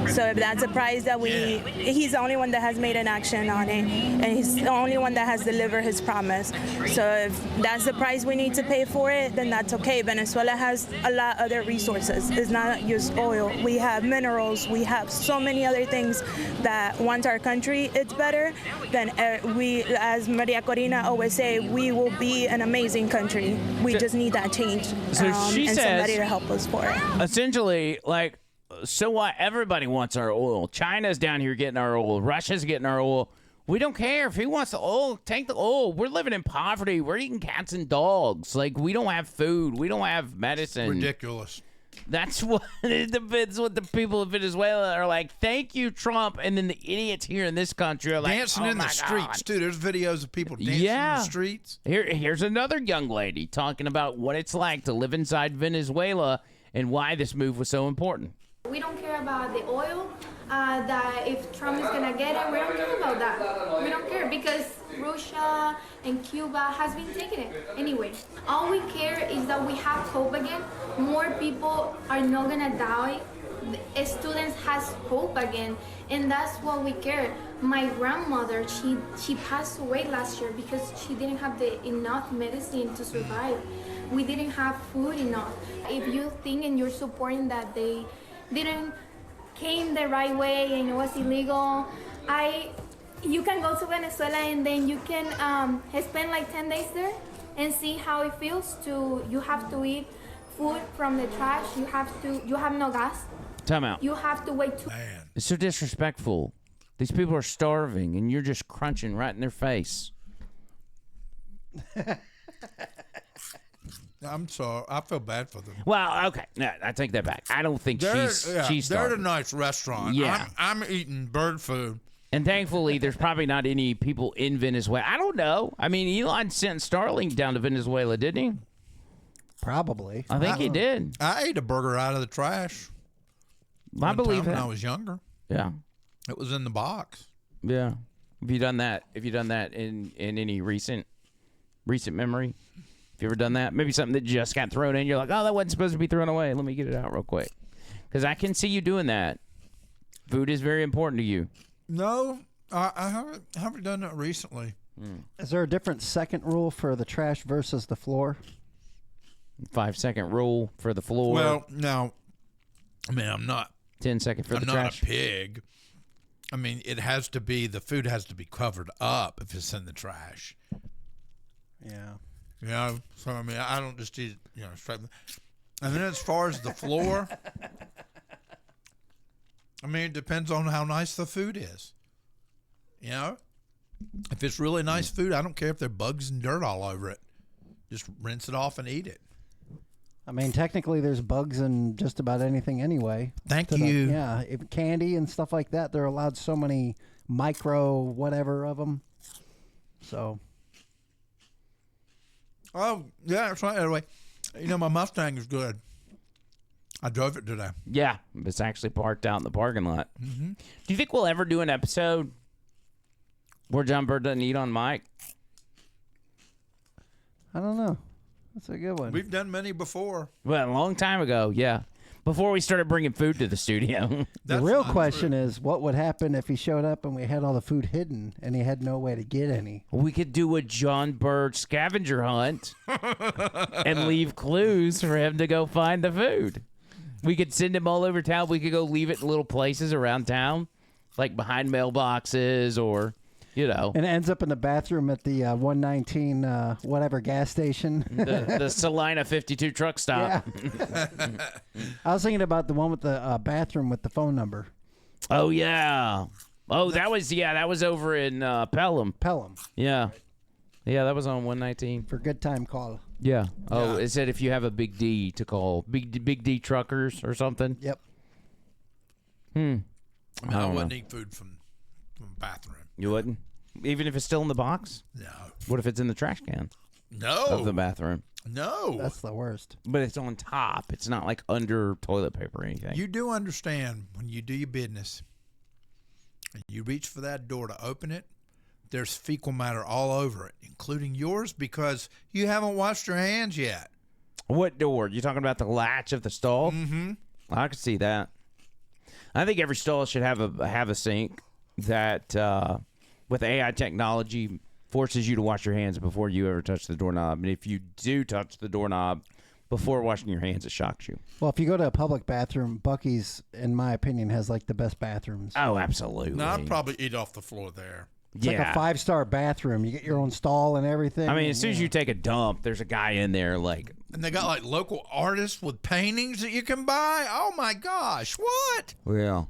So if that's a price that he's the only one that has made an action on it, and he's the only one that has delivered his promise. So if that's the price we need to pay for it, then that's okay. Venezuela has a lot of other resources. It's not just oil. We have minerals. We have so many other things that once our country is better, then we, as Maria Corina always say, we will be an amazing country. We just need that change So she and says, somebody to help us for it. Essentially, like, so what? Everybody wants our oil. China's down here getting our oil. Russia's getting our oil. We don't care. If he wants the oil, take the oil. We're living in poverty. We're eating cats and dogs. Like, we don't have food. We don't have medicine. Ridiculous. That's what it depends. What the people of Venezuela are like. Thank you, Trump. And then the idiots here in this country are like dancing in the streets too. There's videos of people dancing in the streets. Here's another young lady talking about what it's like to live inside Venezuela and why this move was so important. We don't care about the oil. That if Trump is gonna get it, we don't care about that. We don't care because Russia and Cuba has been taking it anyway. All we care is that we have hope again. More people are not gonna die. The students has hope again, and that's what we care. My grandmother, she passed away last year because she didn't have enough medicine to survive. We didn't have food enough. If you think and you're supporting that they didn't came the right way and it was illegal, you can go to Venezuela and then you can spend like 10 days there and see how it feels you have to eat food from the trash. You have no gas. Time out. You have to wait It's so disrespectful. These people are starving and you're just crunching right in their face. I'm sorry. I feel bad for them. Well, okay. No, I take that back. I don't think she's They're at a starving. nice restaurant. Yeah. I'm eating bird food. And thankfully, there's probably not any people in Venezuela. I don't know. I mean, Elon sent Starlink down to Venezuela, didn't he? Probably. I think he did. I ate a burger out of the trash. I believe when that. I was younger. Yeah. It was in the box. Yeah. Have you done that? Have you done that in any recent memory? Have you ever done that? Maybe something that just got thrown in. You're like, oh, that wasn't supposed to be thrown away. Let me get it out real quick. Because I can see you doing that. Food is very important to you. No, I haven't done that recently. Is there a different second rule for the trash versus the floor? 5-second rule for the floor. Well, now, I mean, I'm not 10-second for the trash. I'm not a pig. I mean, the food has to be covered up if it's in the trash. Yeah. You know, so I mean, I don't just eat it, straight. And then as far as the floor, I mean, it depends on how nice the food is. You know, if it's really nice food, I don't care if there are bugs and dirt all over it. Just rinse it off and eat it. I mean, technically, there's bugs in just about anything anyway. Thank you. Yeah, if candy and stuff like that, they're allowed so many micro whatever of them. So. Oh, yeah, that's right. Anyway, my Mustang is good. I drove it today. Yeah, it's actually parked out in the parking lot. Mm-hmm. Do you think we'll ever do an episode where John Bird doesn't eat on mic? I don't know. That's a good one. We've done many before. Well, a long time ago, yeah. Before we started bringing food to the studio. The real question is, what would happen if he showed up and we had all the food hidden and he had no way to get any? We could do a John Bird scavenger hunt and leave clues for him to go find the food. We could send him all over town. We could go leave it in little places around town, like behind mailboxes or, And it ends up in the bathroom at the 119 whatever gas station. the Salina 52 truck stop. Yeah. I was thinking about the one with the bathroom with the phone number. Oh, yeah. Oh, that was over in Pelham. Pelham. Yeah. Yeah, that was on 119. For good time call. Yeah. Oh, it said if you have a Big D to call. Big D truckers or something? Yep. I wouldn't eat food from the bathroom. You wouldn't? Even if it's still in the box? No. What if it's in the trash can? No. Of the bathroom? No. That's the worst. But it's on top. It's not like under toilet paper or anything. You do understand when you do your business and you reach for that door to open it, there's fecal matter all over it, including yours, because you haven't washed your hands yet. What door? You talking about the latch of the stall? Mm-hmm. I could see that. I think every stall should have a sink that, with AI technology, forces you to wash your hands before you ever touch the doorknob. And if you do touch the doorknob before washing your hands, it shocks you. Well, if you go to a public bathroom, Buc-ee's, in my opinion, has like the best bathrooms. Oh, absolutely. No, I'd probably eat off the floor there. It's like a 5-star bathroom. You get your own stall and everything. I mean, as soon as you take a dump, there's a guy in there like... And they got like local artists with paintings that you can buy. Oh, my gosh. What? Yeah.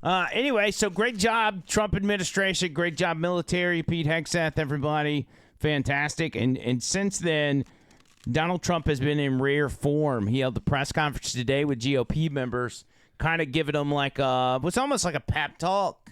Anyway, so great job, Trump administration. Great job, military. Pete Hegseth, everybody. Fantastic. And since then, Donald Trump has been in rare form. He held the press conference today with GOP members, kind of giving them like was almost like a pep talk,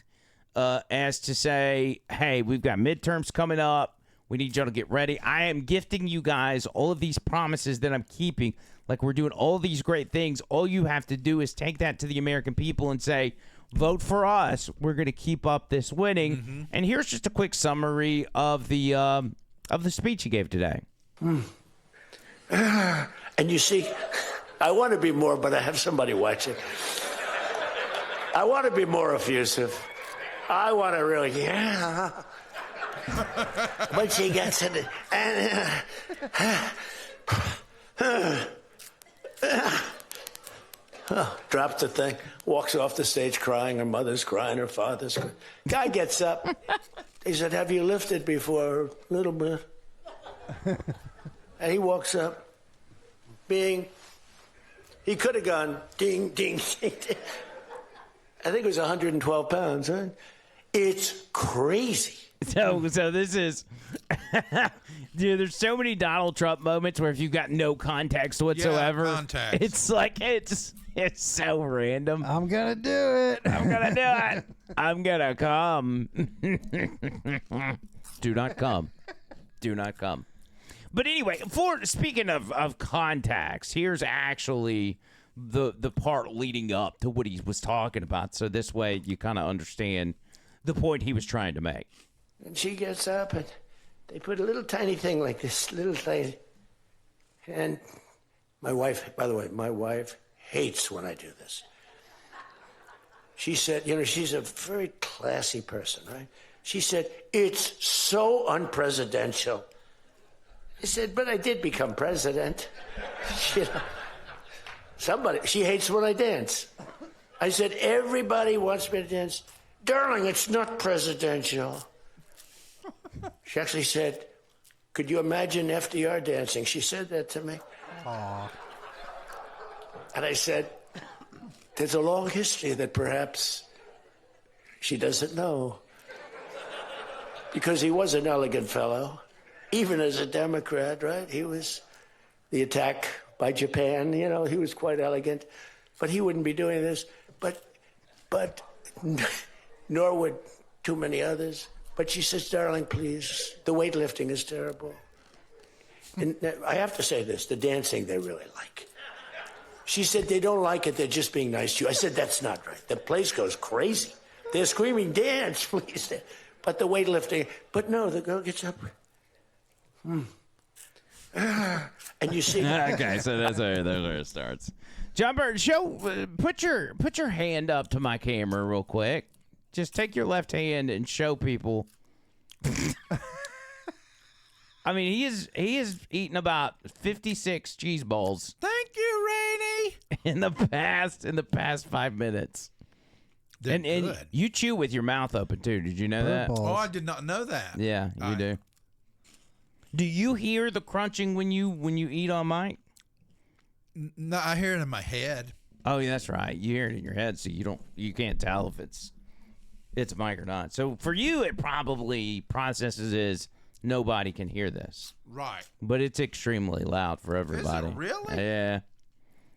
as to say, hey, we've got midterms coming up. We need y'all to get ready. I am gifting you guys all of these promises that I'm keeping. Like, we're doing all these great things. All you have to do is take that to the American people and say, vote for us. We're going to keep up this winning. Mm-hmm. And here's just a quick summary of the speech he gave today. And you see, I want to be more, but I have somebody watching. I want to be more effusive. I want to really, but she gets it, and drops the thing, walks off the stage crying. Her mother's crying, her father's crying. Guy gets up. He said, have you lifted before? A little bit. And he walks up, he could have gone ding, ding, ding, ding. I think it was 112 pounds, right? It's crazy. So this is, dude, there's so many Donald Trump moments where if you've got no context whatsoever, it's like, it's so random. I'm going to do it. I'm going to do it. I'm going to come. Do not come. Do not come. But anyway, speaking of contacts, here's actually the part leading up to what he was talking about. So this way you kind of understand the point he was trying to make. And she gets up, and they put a little tiny thing like this, little thing. And my wife, by the way, my wife hates when I do this. She said, she's a very classy person, right? She said, it's so unpresidential. I said, but I did become president. She hates when I dance. I said, everybody wants me to dance. Darling, it's not presidential. She actually said, could you imagine FDR dancing? She said that to me. Aww. And I said, there's a long history that perhaps she doesn't know. Because he was an elegant fellow, even as a Democrat, right? He was the attack by Japan, he was quite elegant. But he wouldn't be doing this. But nor would too many others. But she says, darling, please, the weightlifting is terrible. And I have to say this, the dancing they really like. She said, they don't like it, they're just being nice to you. I said, that's not right. The place goes crazy. They're screaming, dance, please. But the weightlifting, but no, the girl gets up. And you see. Okay, so that's where it starts. John Burton, put your hand up to my camera real quick. Just take your left hand and show people. I mean, he is eaten about 56 cheese balls. Thank you, Rainey. In the past 5 minutes. And you chew with your mouth open too. Did you know that? Oh, I did not know that. Yeah, you do. Do you hear the crunching when you eat on mic? No, I hear it in my head. Oh, yeah, that's right. You hear it in your head, so you can't tell if it's a mic or not. So for you, it probably processes as nobody can hear this. Right. But it's extremely loud for everybody. Is it really? Yeah.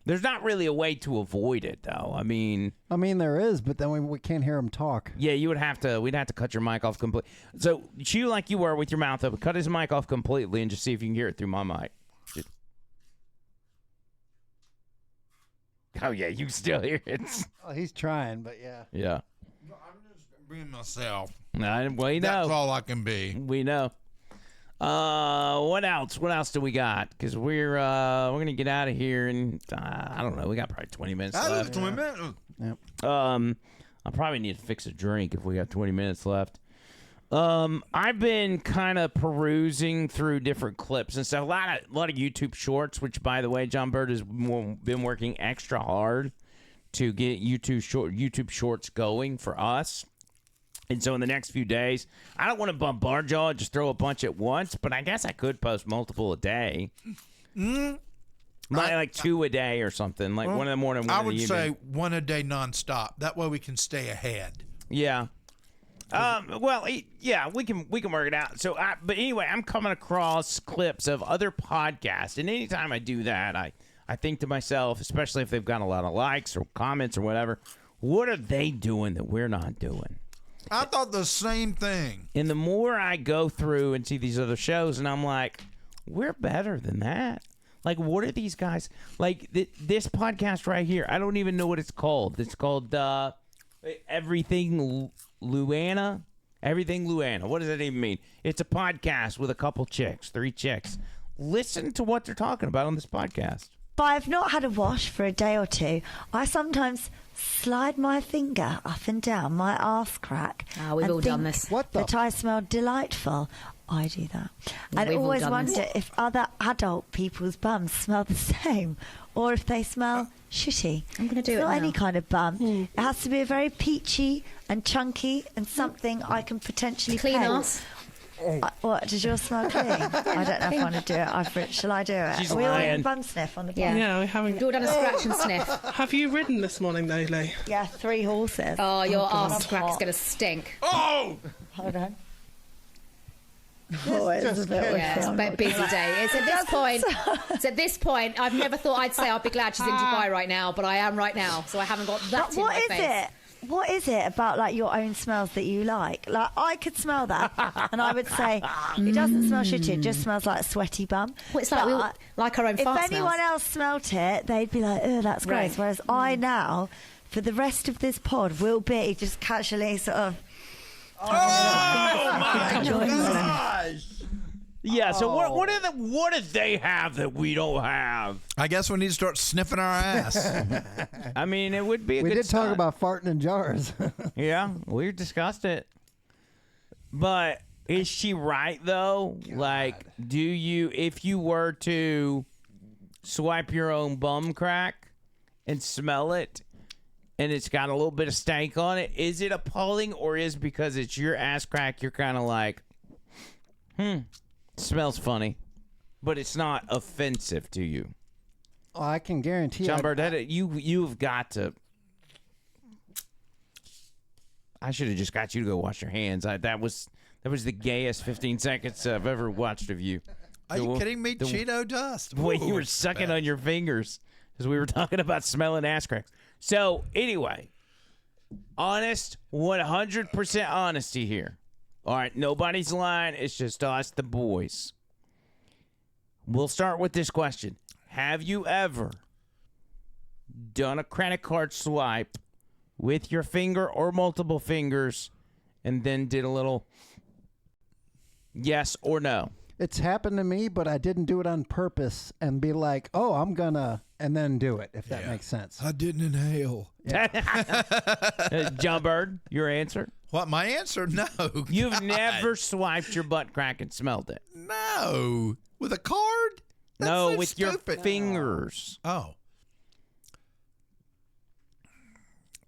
There's not really a way to avoid it, though. I mean, there is, but then we can't hear him talk. Yeah, we'd have to cut your mic off completely. So chew like you were with your mouth open. Cut his mic off completely and just see if you can hear it through my mic. Oh, yeah, you still hear it. Oh, he's trying, but yeah. Yeah. I'm just being myself. We know. That's all I can be. We know. What else? What else do we got? Because we're gonna get out of here, and I don't know. We got probably 20 minutes left. 20 minutes. Yep. I probably need to fix a drink if we got 20 minutes left. I've been kind of perusing through different clips and stuff. A lot of YouTube shorts, which, by the way, John Bird has been working extra hard to get YouTube shorts going for us. And so in the next few days, I don't want to bombard y'all, just throw a bunch at once, but I guess I could post multiple a day. Like 2 a day or something, like one in the morning, one I in the would evening. say 1 a day nonstop. That way we can stay ahead. Yeah. Well, yeah, we can work it out. So, but anyway, I'm coming across clips of other podcasts, and anytime I do that, I think to myself, especially if they've got a lot of likes or comments or whatever, what are they doing that we're not doing? I thought the same thing. And the more I go through and see these other shows, and I'm like, we're better than that. Like, what are these guys like? This podcast right here, I don't even know what it's called. It's called Everything Luana. Everything Luana. What does that even mean? It's a podcast with a couple chicks, 3 chicks. Listen to what they're talking about on this podcast. If I've not had a wash for a day or two, I sometimes slide my finger up and down my arse crack. Oh, we've all done this. What that I smell delightful. I do that. I always wonder if other adult people's bums smell the same or if they smell shitty. I'm going to do it not now. any kind of bum. It has to be a very peachy and chunky and something I can potentially Clean pet. arse. What, does yours smell clean? I don't know if I want to do it. Shall I do it? She's Are we all lying. in bum sniff on the bum? Yeah, we haven't. We've all done a scratch and sniff. Have you ridden this morning, though, Lee? Yeah, 3 horses. Oh, your God, arse I'm crack's hot. going to stink. Oh! Hold on. Oh, it's a bit Yeah, it's a bit busy day. It's at this point, I've never thought I'd say I'd be glad she's in Dubai right now, but I am right now, so I haven't got that in my face. What is it about like your own smells that you like? Like I could smell that, and I would say it doesn't smell shitty. It just smells like a sweaty bum. Well, it's like we all like our own fart If anyone smells. else smelt it, they'd be like, "Oh, that's gross." Right. Whereas I now, for the rest of this pod, will be just casually sort of. Oh my gosh! Yeah. So what do they have that we don't have? I guess we need to start sniffing our ass. I mean, it would be. We did talk about farting in jars. Yeah, we discussed it. But is she right though? God. Like, do you, if you were to swipe your own bum crack and smell it, and it's got a little bit of stank on it, is it appalling, or is because it's your ass crack, you're kind of like, smells funny, but it's not offensive to you? Oh, I can guarantee John Burdett, you've got to. I should have just got you to go wash your hands. That was the gayest 15 seconds I've ever watched of you. Are you kidding me? Cheeto dust. The way you were sucking on your fingers because we were talking about smelling ass cracks. So anyway, honest, 100% honesty here. All right, nobody's lying. It's just us, the boys. We'll start with this question. Have you ever done a credit card swipe with your finger or multiple fingers and then did a little yes or no? It's happened to me, but I didn't do it on purpose and be like, oh, I'm gonna, and then do it, if that makes sense. I didn't inhale. Yeah. John Bird, your answer? What, my answer? No. You've God. never swiped your butt crack and smelled it? No. With a card? That's no, so with stupid. your fingers. Oh.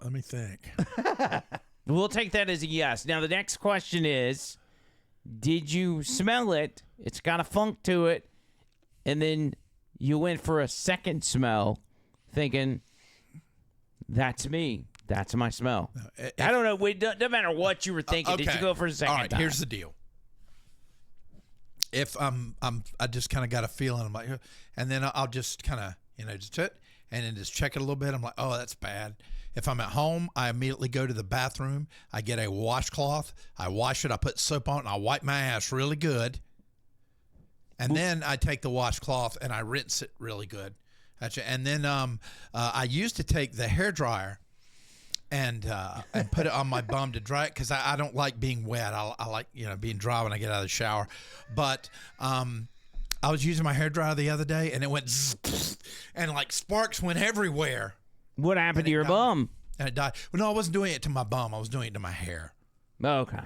Let me think. We'll take that as a yes. Now, the next question is, did you smell it? It's got a funk to it. And then you went for a second smell thinking, that's me. That's my smell. I don't know. It doesn't matter what you were thinking. Okay. Did you go for a second All right, time? here's the deal. If I just kind of got a feeling, I'm like, and then I'll just kind of, just it and then just check it a little bit. I'm like, oh, that's bad. If I'm at home, I immediately go to the bathroom. I get a washcloth. I wash it. I put soap on it, and I wipe my ass really good. And then I take the washcloth and I rinse it really good. And then I used to take the hairdryer and put it on my bum to dry it because I don't like being wet. I like being dry when I get out of the shower. But I was using my hairdryer the other day and it went zzz, and like sparks went everywhere. What happened to your bum? And it died. Well, no, I wasn't doing it to my bum. I was doing it to my hair. Okay.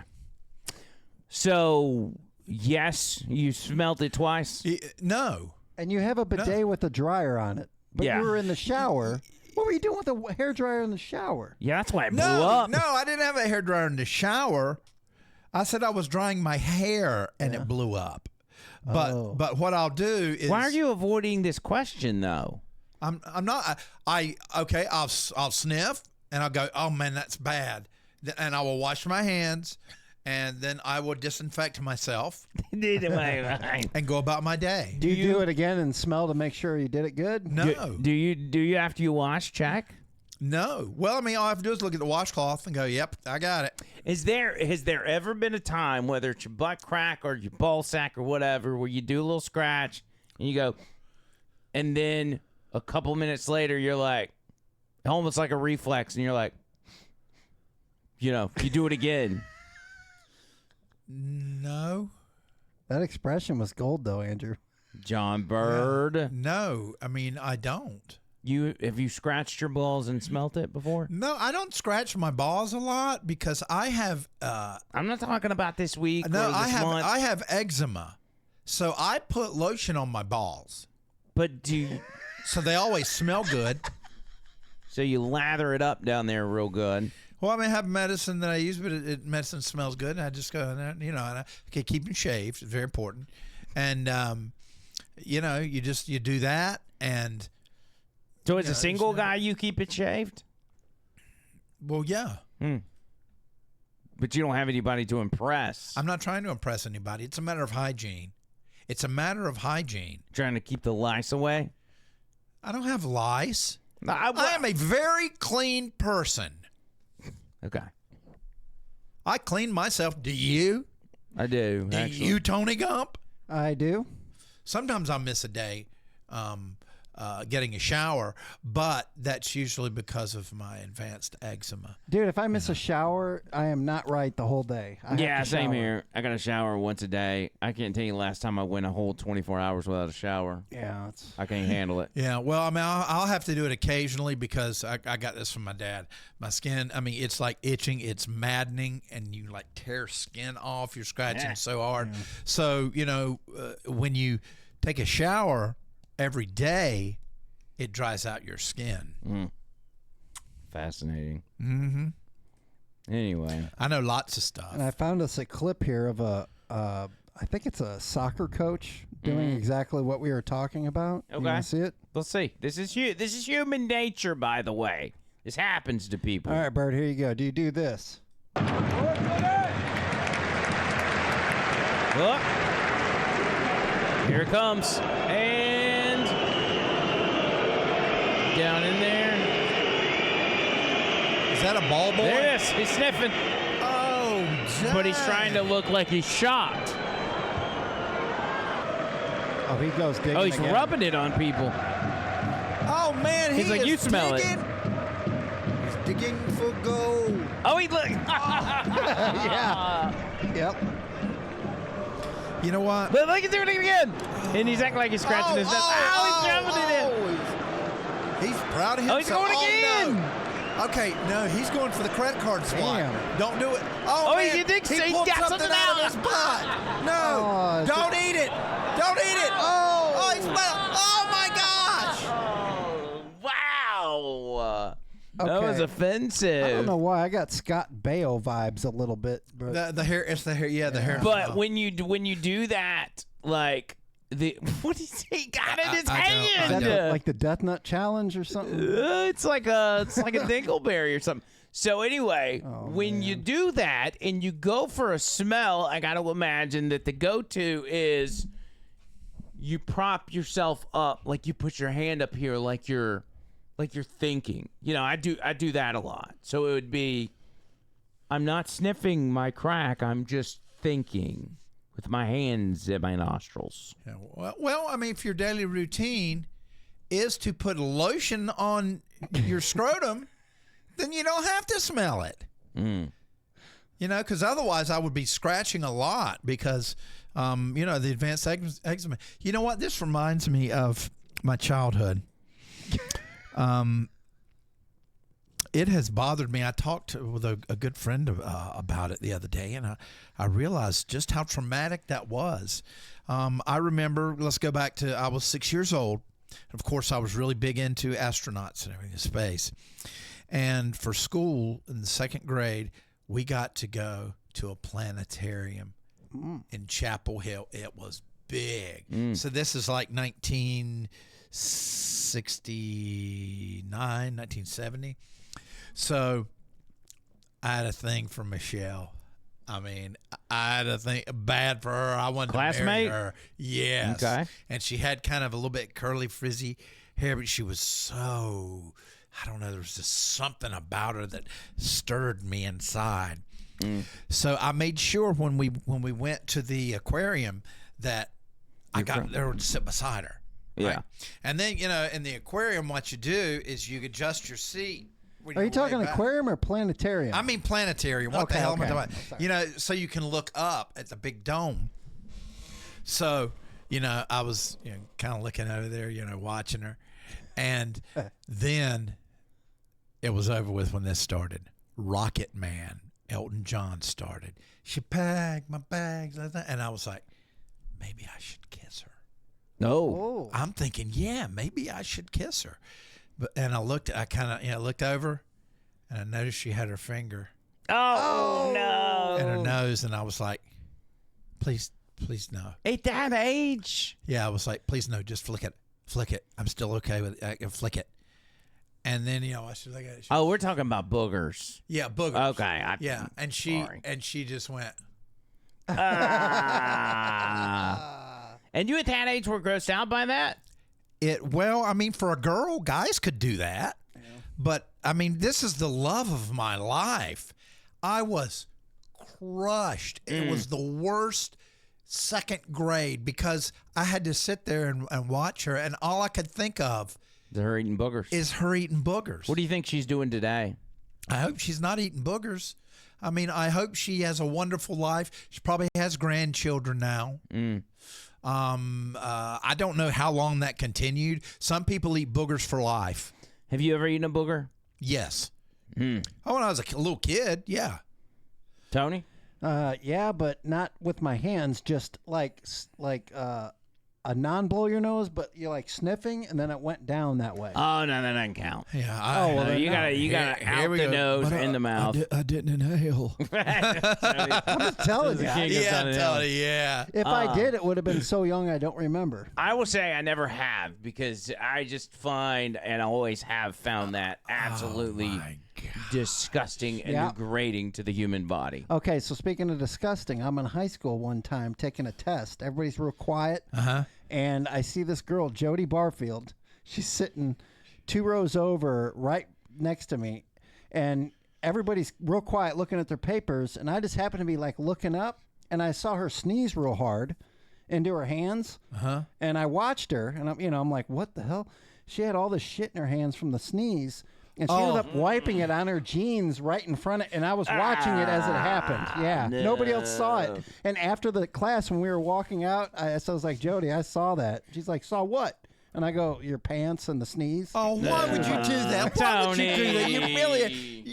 So, yes, you smelled it twice? No. And you have a bidet with a dryer on it. But Yeah. you were in the shower. What were you doing with a hairdryer in the shower? Yeah, that's why it blew No, up. no, I didn't have a hairdryer in the shower. I said I was drying my hair and it blew up. But what I'll do is, Why are you avoiding this question, though? I'm not. I'll sniff and I'll go, oh man, that's bad. and I will wash my hands, and then I will disinfect myself and go about my day. Do you do it again and smell to make sure you did it good? No. Do you after you wash check? No. Well, I mean, all I have to do is look at the washcloth and go, "Yep, I got it." Has there ever been a time, whether it's your butt crack or your ball sack or whatever, where you do a little scratch and you go, and then a couple minutes later you're like, almost like a reflex, and you're like, you do it again? No. That expression was gold, though, Andrew. John Bird. Yeah. No, I mean, I don't. Have you scratched your balls and smelt it before? No, I don't scratch my balls a lot because I have. I'm not talking about this week. No, or this month. I have eczema, so I put lotion on my balls. But so they always smell good. So you lather it up down there real good. Well, I mean, I have medicine that I use, but medicine smells good, and I just go, and I keep them shaved. It's very important, and you do that, and. So as a single guy, you keep it shaved? Well, yeah. But you don't have anybody to impress. I'm not trying to impress anybody. It's a matter of hygiene. Trying to keep the lice away? I don't have lice. I am a very clean person. Okay. I clean myself. Do you? I do. Do you, Tony Gump? I do. Sometimes I miss a day getting a shower, but that's usually because of my advanced eczema. Dude, if I miss a shower, I am not right the whole day. Same here. I got to shower once a day. I can't tell you last time I went a whole 24 hours without a shower. Yeah, I can't handle it. Yeah, well, I mean, I'll have to do it occasionally because I got this from my dad. My skin, I mean, it's like itching. It's maddening, and you like tear skin off. You're scratching so hard. Yeah. So, when you take a shower every day, it dries out your skin. Fascinating. Mm-hmm. Anyway, I know lots of stuff. And I found us a clip here of I think it's a soccer coach doing exactly what we were talking about. Okay. You want to see it? Let's see. This is human nature, by the way. This happens to people. All right, Bert, here you go. Do you do this? Look. Here it comes. And down in there. Is that a ball boy? There it is. He's sniffing. Oh, but he's trying to look like he's shocked. Oh, he goes digging. Oh, he's again. rubbing it on people. Oh, man. He's like, you smell digging. He's digging for gold. Oh, he look. Yeah. Yep. You know what? Look, he's doing it again. And he's acting like he's scratching his nose. He's jumping it in. He's proud of himself. Oh, he's going again. No. Okay, no, he's going for the credit card swipe. Damn. Don't do it. Oh, Man, he thinks he he's pulled got something something out of his butt. No, don't eat it. Don't eat it. Oh, he smelled. Oh, my gosh. Wow. That Okay. was offensive. I don't know why I got Scott Baio vibes a little bit. But The hair, it's the hair. Yeah, the hair. But when you do that, like what did he say? He got in his hand. Is that like the Death Nut Challenge or something? It's like a dingleberry or something. So anyway, when you do that and you go for a smell, I got to imagine that the go-to is you prop yourself up, like you put your hand up here, like you're thinking. I do that a lot. So it would be, I'm not sniffing my crack. I'm just thinking with my hands at my nostrils. Yeah, well, I mean, if your daily routine is to put lotion on your scrotum, then you don't have to smell it. Because otherwise I would be scratching a lot because, the advanced eczema. You know what? This reminds me of my childhood. It has bothered me. I talked with a good friend about it the other day, and I realized just how traumatic that was. I remember, let's go back to, I was 6 years old. Of course, I was really big into astronauts and everything in space. And for school in the second grade, we got to go to a planetarium in Chapel Hill. It was big. So this is like 1969, 1970. So I had a thing for Michelle. I mean, I had a thing bad for her. I wanted to marry her. Yes. Okay. And she had kind of a little bit curly, frizzy hair, but she was so, I don't know, there was just something about her that stirred me inside. So I made sure when we went to the aquarium that I got there to sit beside her. Yeah. Right? And then, in the aquarium, what you do is you adjust your seat. Are you talking aquarium or planetarium? I mean planetarium. What the hell am I talking about? So you can look up at the big dome. So, I was kind of looking over there, watching her. And then it was over with when this started. Rocket Man, Elton John started. She packed my bags, and I was like, maybe I should kiss her. No. I'm thinking, yeah, maybe I should kiss her. And I looked over, and I noticed she had her finger. Oh no! In her nose, and I was like, please no. At that age? Yeah, I was like, please no, just flick it. I'm still okay with it. I can flick it. And then I should look at it. We're talking about boogers. Yeah, boogers. Okay. Yeah, and she just went. And you at that age were grossed out by that? For a girl, guys could do that. Yeah. But, this is the love of my life. I was crushed. It was the worst second grade because I had to sit there and watch her, and all I could think of is her eating boogers. What do you think she's doing today? I hope she's not eating boogers. I hope she has a wonderful life. She probably has grandchildren now. I don't know how long that continued. Some people eat boogers for life. Have you ever eaten a booger? Yes. When I was a little kid, yeah. Tony? Yeah, but not with my hands. Just like a non-blow your nose, but you're like sniffing, and then it went down that way. Oh no, that doesn't count. Yeah. You gotta out the nose, in the mouth. I didn't inhale. I'm just telling you. Yeah. If I did, it would have been so young I don't remember. I will say I never have because I just find and always have found that absolutely disgusting and degrading to the human body. Okay, so speaking of disgusting, I'm in high school one time taking a test. Everybody's real quiet. And I see this girl, Jody Barfield. She's sitting 2 rows over right next to me. And everybody's real quiet looking at their papers. And I just happened to be like looking up. And I saw her sneeze real hard into her hands. And I watched her. And I'm like, what the hell? She had all this shit in her hands from the sneeze. And she ended up wiping it on her jeans right in front of, and I was watching it as it happened. Yeah, nobody else saw it. And after the class, when we were walking out, I was like, Jody, I saw that. She's like, saw what? And I go, your pants and the sneeze. Oh, why would you do that? Why would you do that? You really,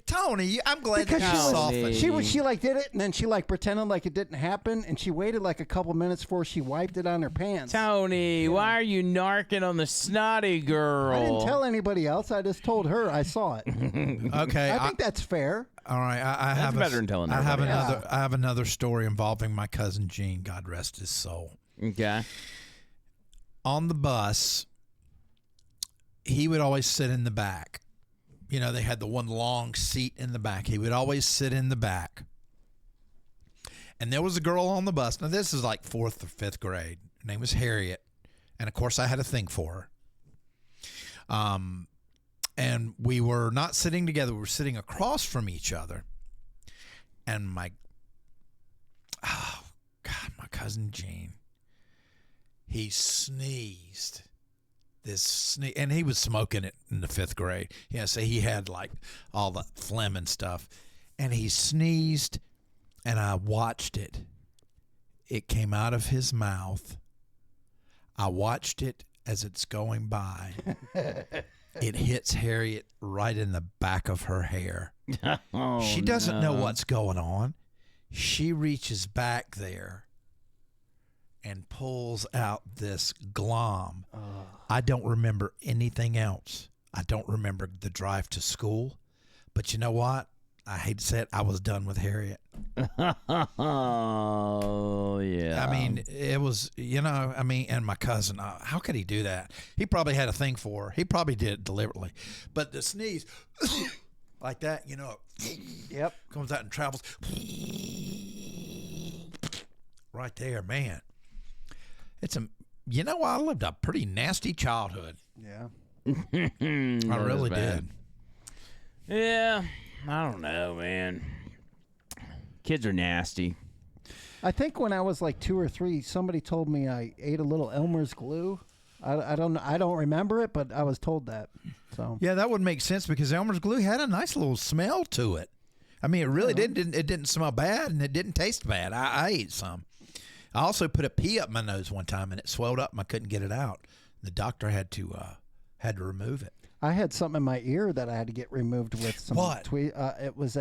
Tony. I'm glad that you softened. She like did it, and then she like pretended like it didn't happen, and she waited like a couple minutes before she wiped it on her pants. Tony, why are you narking on the snotty girl? I didn't tell anybody else. I just told her I saw it. Okay, I think that's fair. All right, I have better than telling I have another story involving my cousin Gene. God rest his soul. Okay. On the bus, he would always sit in the back. They had the one long seat in the back. He would always sit in the back. And there was a girl on the bus. Now, this is like 4th or 5th grade. Her name was Harriet. And, of course, I had a thing for her. And we were not sitting together. We were sitting across from each other. And my cousin Gene, he sneezed. And he was smoking it in the 5th grade. Yeah, so he had like all the phlegm and stuff. And he sneezed, and I watched it. It came out of his mouth. I watched it as it's going by. It hits Harriet right in the back of her hair. She doesn't know what's going on. She reaches back there and pulls out this glom. I don't remember anything else. I don't remember the drive to school. But you know what? I hate to say it, I was done with Harriet. Oh, yeah. It was, and my cousin, how could he do that? He probably had a thing for her. He probably did it deliberately. But the sneeze, like that, you know. Yep. Comes out and travels. Right there, man. It's a, you know, I lived a pretty nasty childhood. Yeah. I really did. Yeah. I don't know, man. Kids are nasty. I think when I was like 2 or 3, somebody told me I ate a little Elmer's glue. I don't remember it, but I was told that. So yeah, that would make sense because Elmer's glue had a nice little smell to it. I mean, it really didn't. It didn't smell bad and it didn't taste bad. I ate some. I also put a pea up my nose one time and it swelled up and I couldn't get it out. The doctor had to remove it. I had something in my ear that I had to get removed with some. What? It was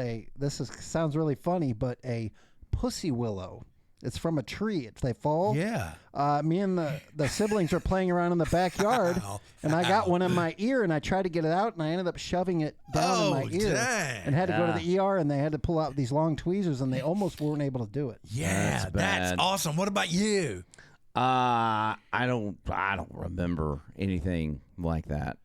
sounds really funny, but a pussy willow. It's from a tree. They fall. Yeah. Me and the siblings were playing around in the backyard, and I got one in my ear, and I tried to get it out, and I ended up shoving it down in my ear, and had to go to the ER, and they had to pull out these long tweezers, and they almost weren't able to do it. Yeah, that's awesome. What about you? I don't remember anything like that.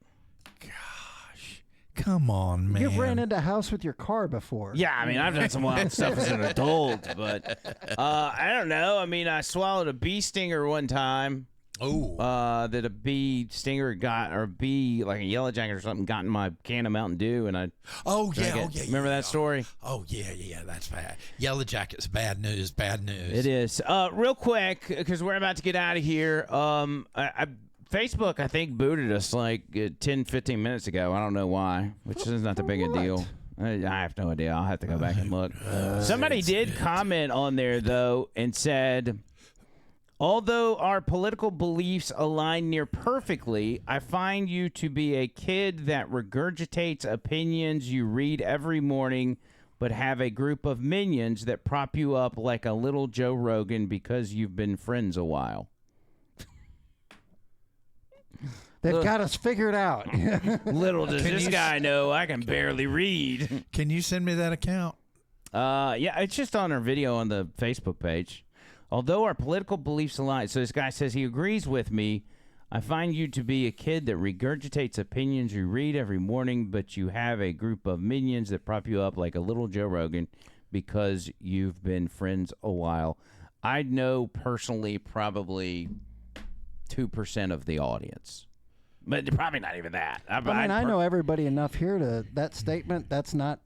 Come on, man. You've ran into a house with your car before. Yeah, I mean, I've done some wild stuff as an adult, but I don't know. I mean, I swallowed a bee stinger one time. Oh. That a bee stinger got, or a bee, like a yellow jacket or something, got in my can of Mountain Dew, and I. Oh, yeah. Remember that story? Oh, yeah, that's bad. Yellow Jacket's bad news. It is. Real quick, because we're about to get out of here. Facebook, I think, booted us like 10, 15 minutes ago. I don't know why, which is not that big a deal. I have no idea. I'll have to go back and look. Somebody did comment on there, though, and said, although our political beliefs align near perfectly, I find you to be a kid that regurgitates opinions you read every morning, but have a group of minions that prop you up like a little Joe Rogan because you've been friends a while. They've got us figured out. Little does this guy know I can barely read. Can you send me that account? Yeah, it's just on our video on the Facebook page. Although our political beliefs align, so this guy says he agrees with me. I find you to be a kid that regurgitates opinions you read every morning, but you have a group of minions that prop you up like a little Joe Rogan because you've been friends a while. I know personally probably 2% of the audience, but probably not even that. I know everybody enough here to that statement. That's not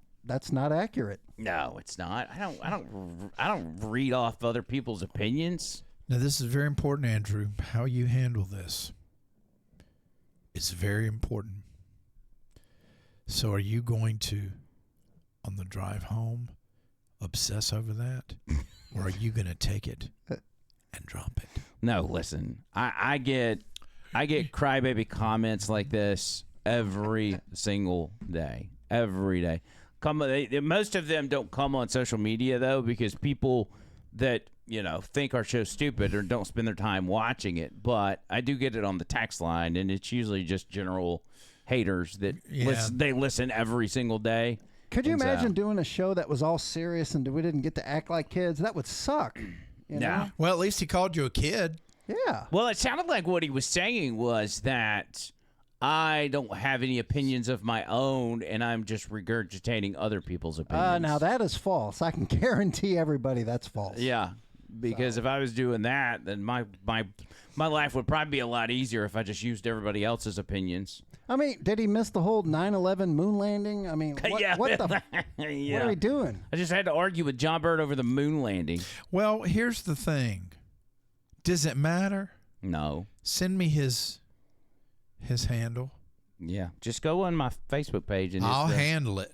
accurate. No, it's not. I don't read off other people's opinions. Now, this is very important, Andrew. How you handle this is very important. So, are you going to, on the drive home, obsess over that, or are you going to take it and drop it? No, listen. I get crybaby comments like this every single day. Every day. Most of them don't come on social media though, because people that think our show's stupid or don't spend their time watching it. But I do get it on the text line, and it's usually just general haters that they listen every single day. Could you imagine doing a show that was all serious and we didn't get to act like kids? That would suck. You know? Well, at least he called you a kid. Yeah. Well, it sounded like what he was saying was that I don't have any opinions of my own, and I'm just regurgitating other people's opinions. Now that is false. I can guarantee everybody that's false. Yeah, because if I was doing that, then my life would probably be a lot easier if I just used everybody else's opinions. I mean, did he miss the whole 9/11 moon landing? I mean, what the? Yeah. What are we doing? I just had to argue with John Bird over the moon landing. Well, here's the thing. Does it matter? No. Send me his handle. Yeah, just go on my Facebook page and I'll handle it.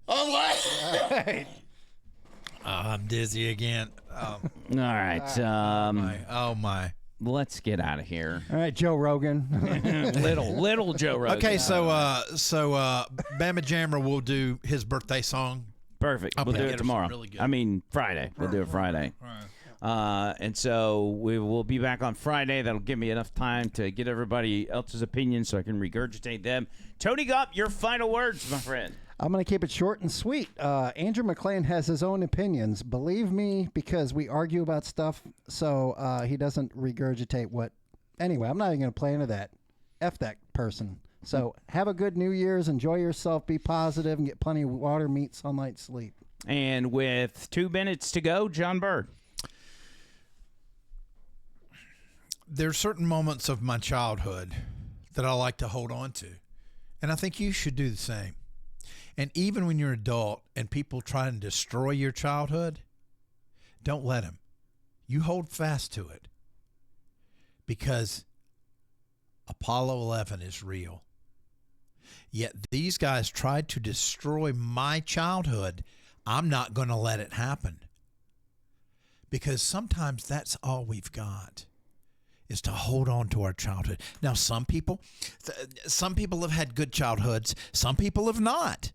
All right. I'm dizzy again. All right. Oh my. Let's get out of here. All right, Joe Rogan. little Joe Rogan. Okay, so Bama Jammer will do his birthday song. Perfect. We'll do it tomorrow. Really good. I mean, Friday. We'll do it Friday. And so we will be back on Friday. That'll give me enough time to get everybody else's opinions so I can regurgitate them. Tony Gupp, your final words, my friend. I'm going to keep it short and sweet. Andrew McLean has his own opinions. Believe me, because we argue about stuff, so he doesn't regurgitate what... Anyway, I'm not even going to play into that. F that person. So have a good New Year's. Enjoy yourself. Be positive and get plenty of water, meat, sunlight, sleep. And with 2 minutes to go, John Bird. There are certain moments of my childhood that I like to hold on to. And I think you should do the same. And even when you're an adult and people try and destroy your childhood, don't let them. You hold fast to it. Because Apollo 11 is real. Yet these guys tried to destroy my childhood. I'm not going to let it happen. Because sometimes that's all we've got, is to hold on to our childhood. Now, some people have had good childhoods. Some people have not.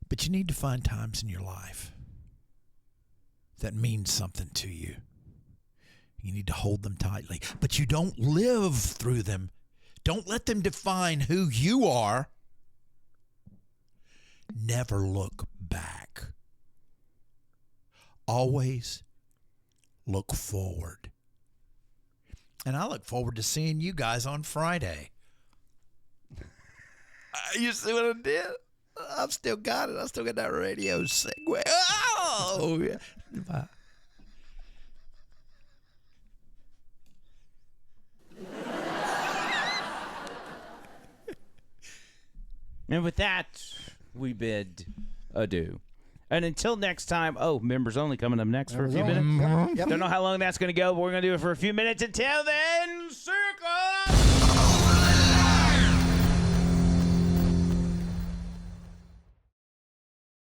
But you need to find times in your life that mean something to you. You need to hold them tightly. But you don't live through them. Don't let them define who you are. Never look back. Always look forward. And I look forward to seeing you guys on Friday. You see what I did? I've still got it. I still got that radio segue. Oh! Bye. And with that, we bid adieu. And until next time, members only coming up next for a few minutes. Yep. Don't know how long that's going to go, but we're going to do it for a few minutes. Until then, circle!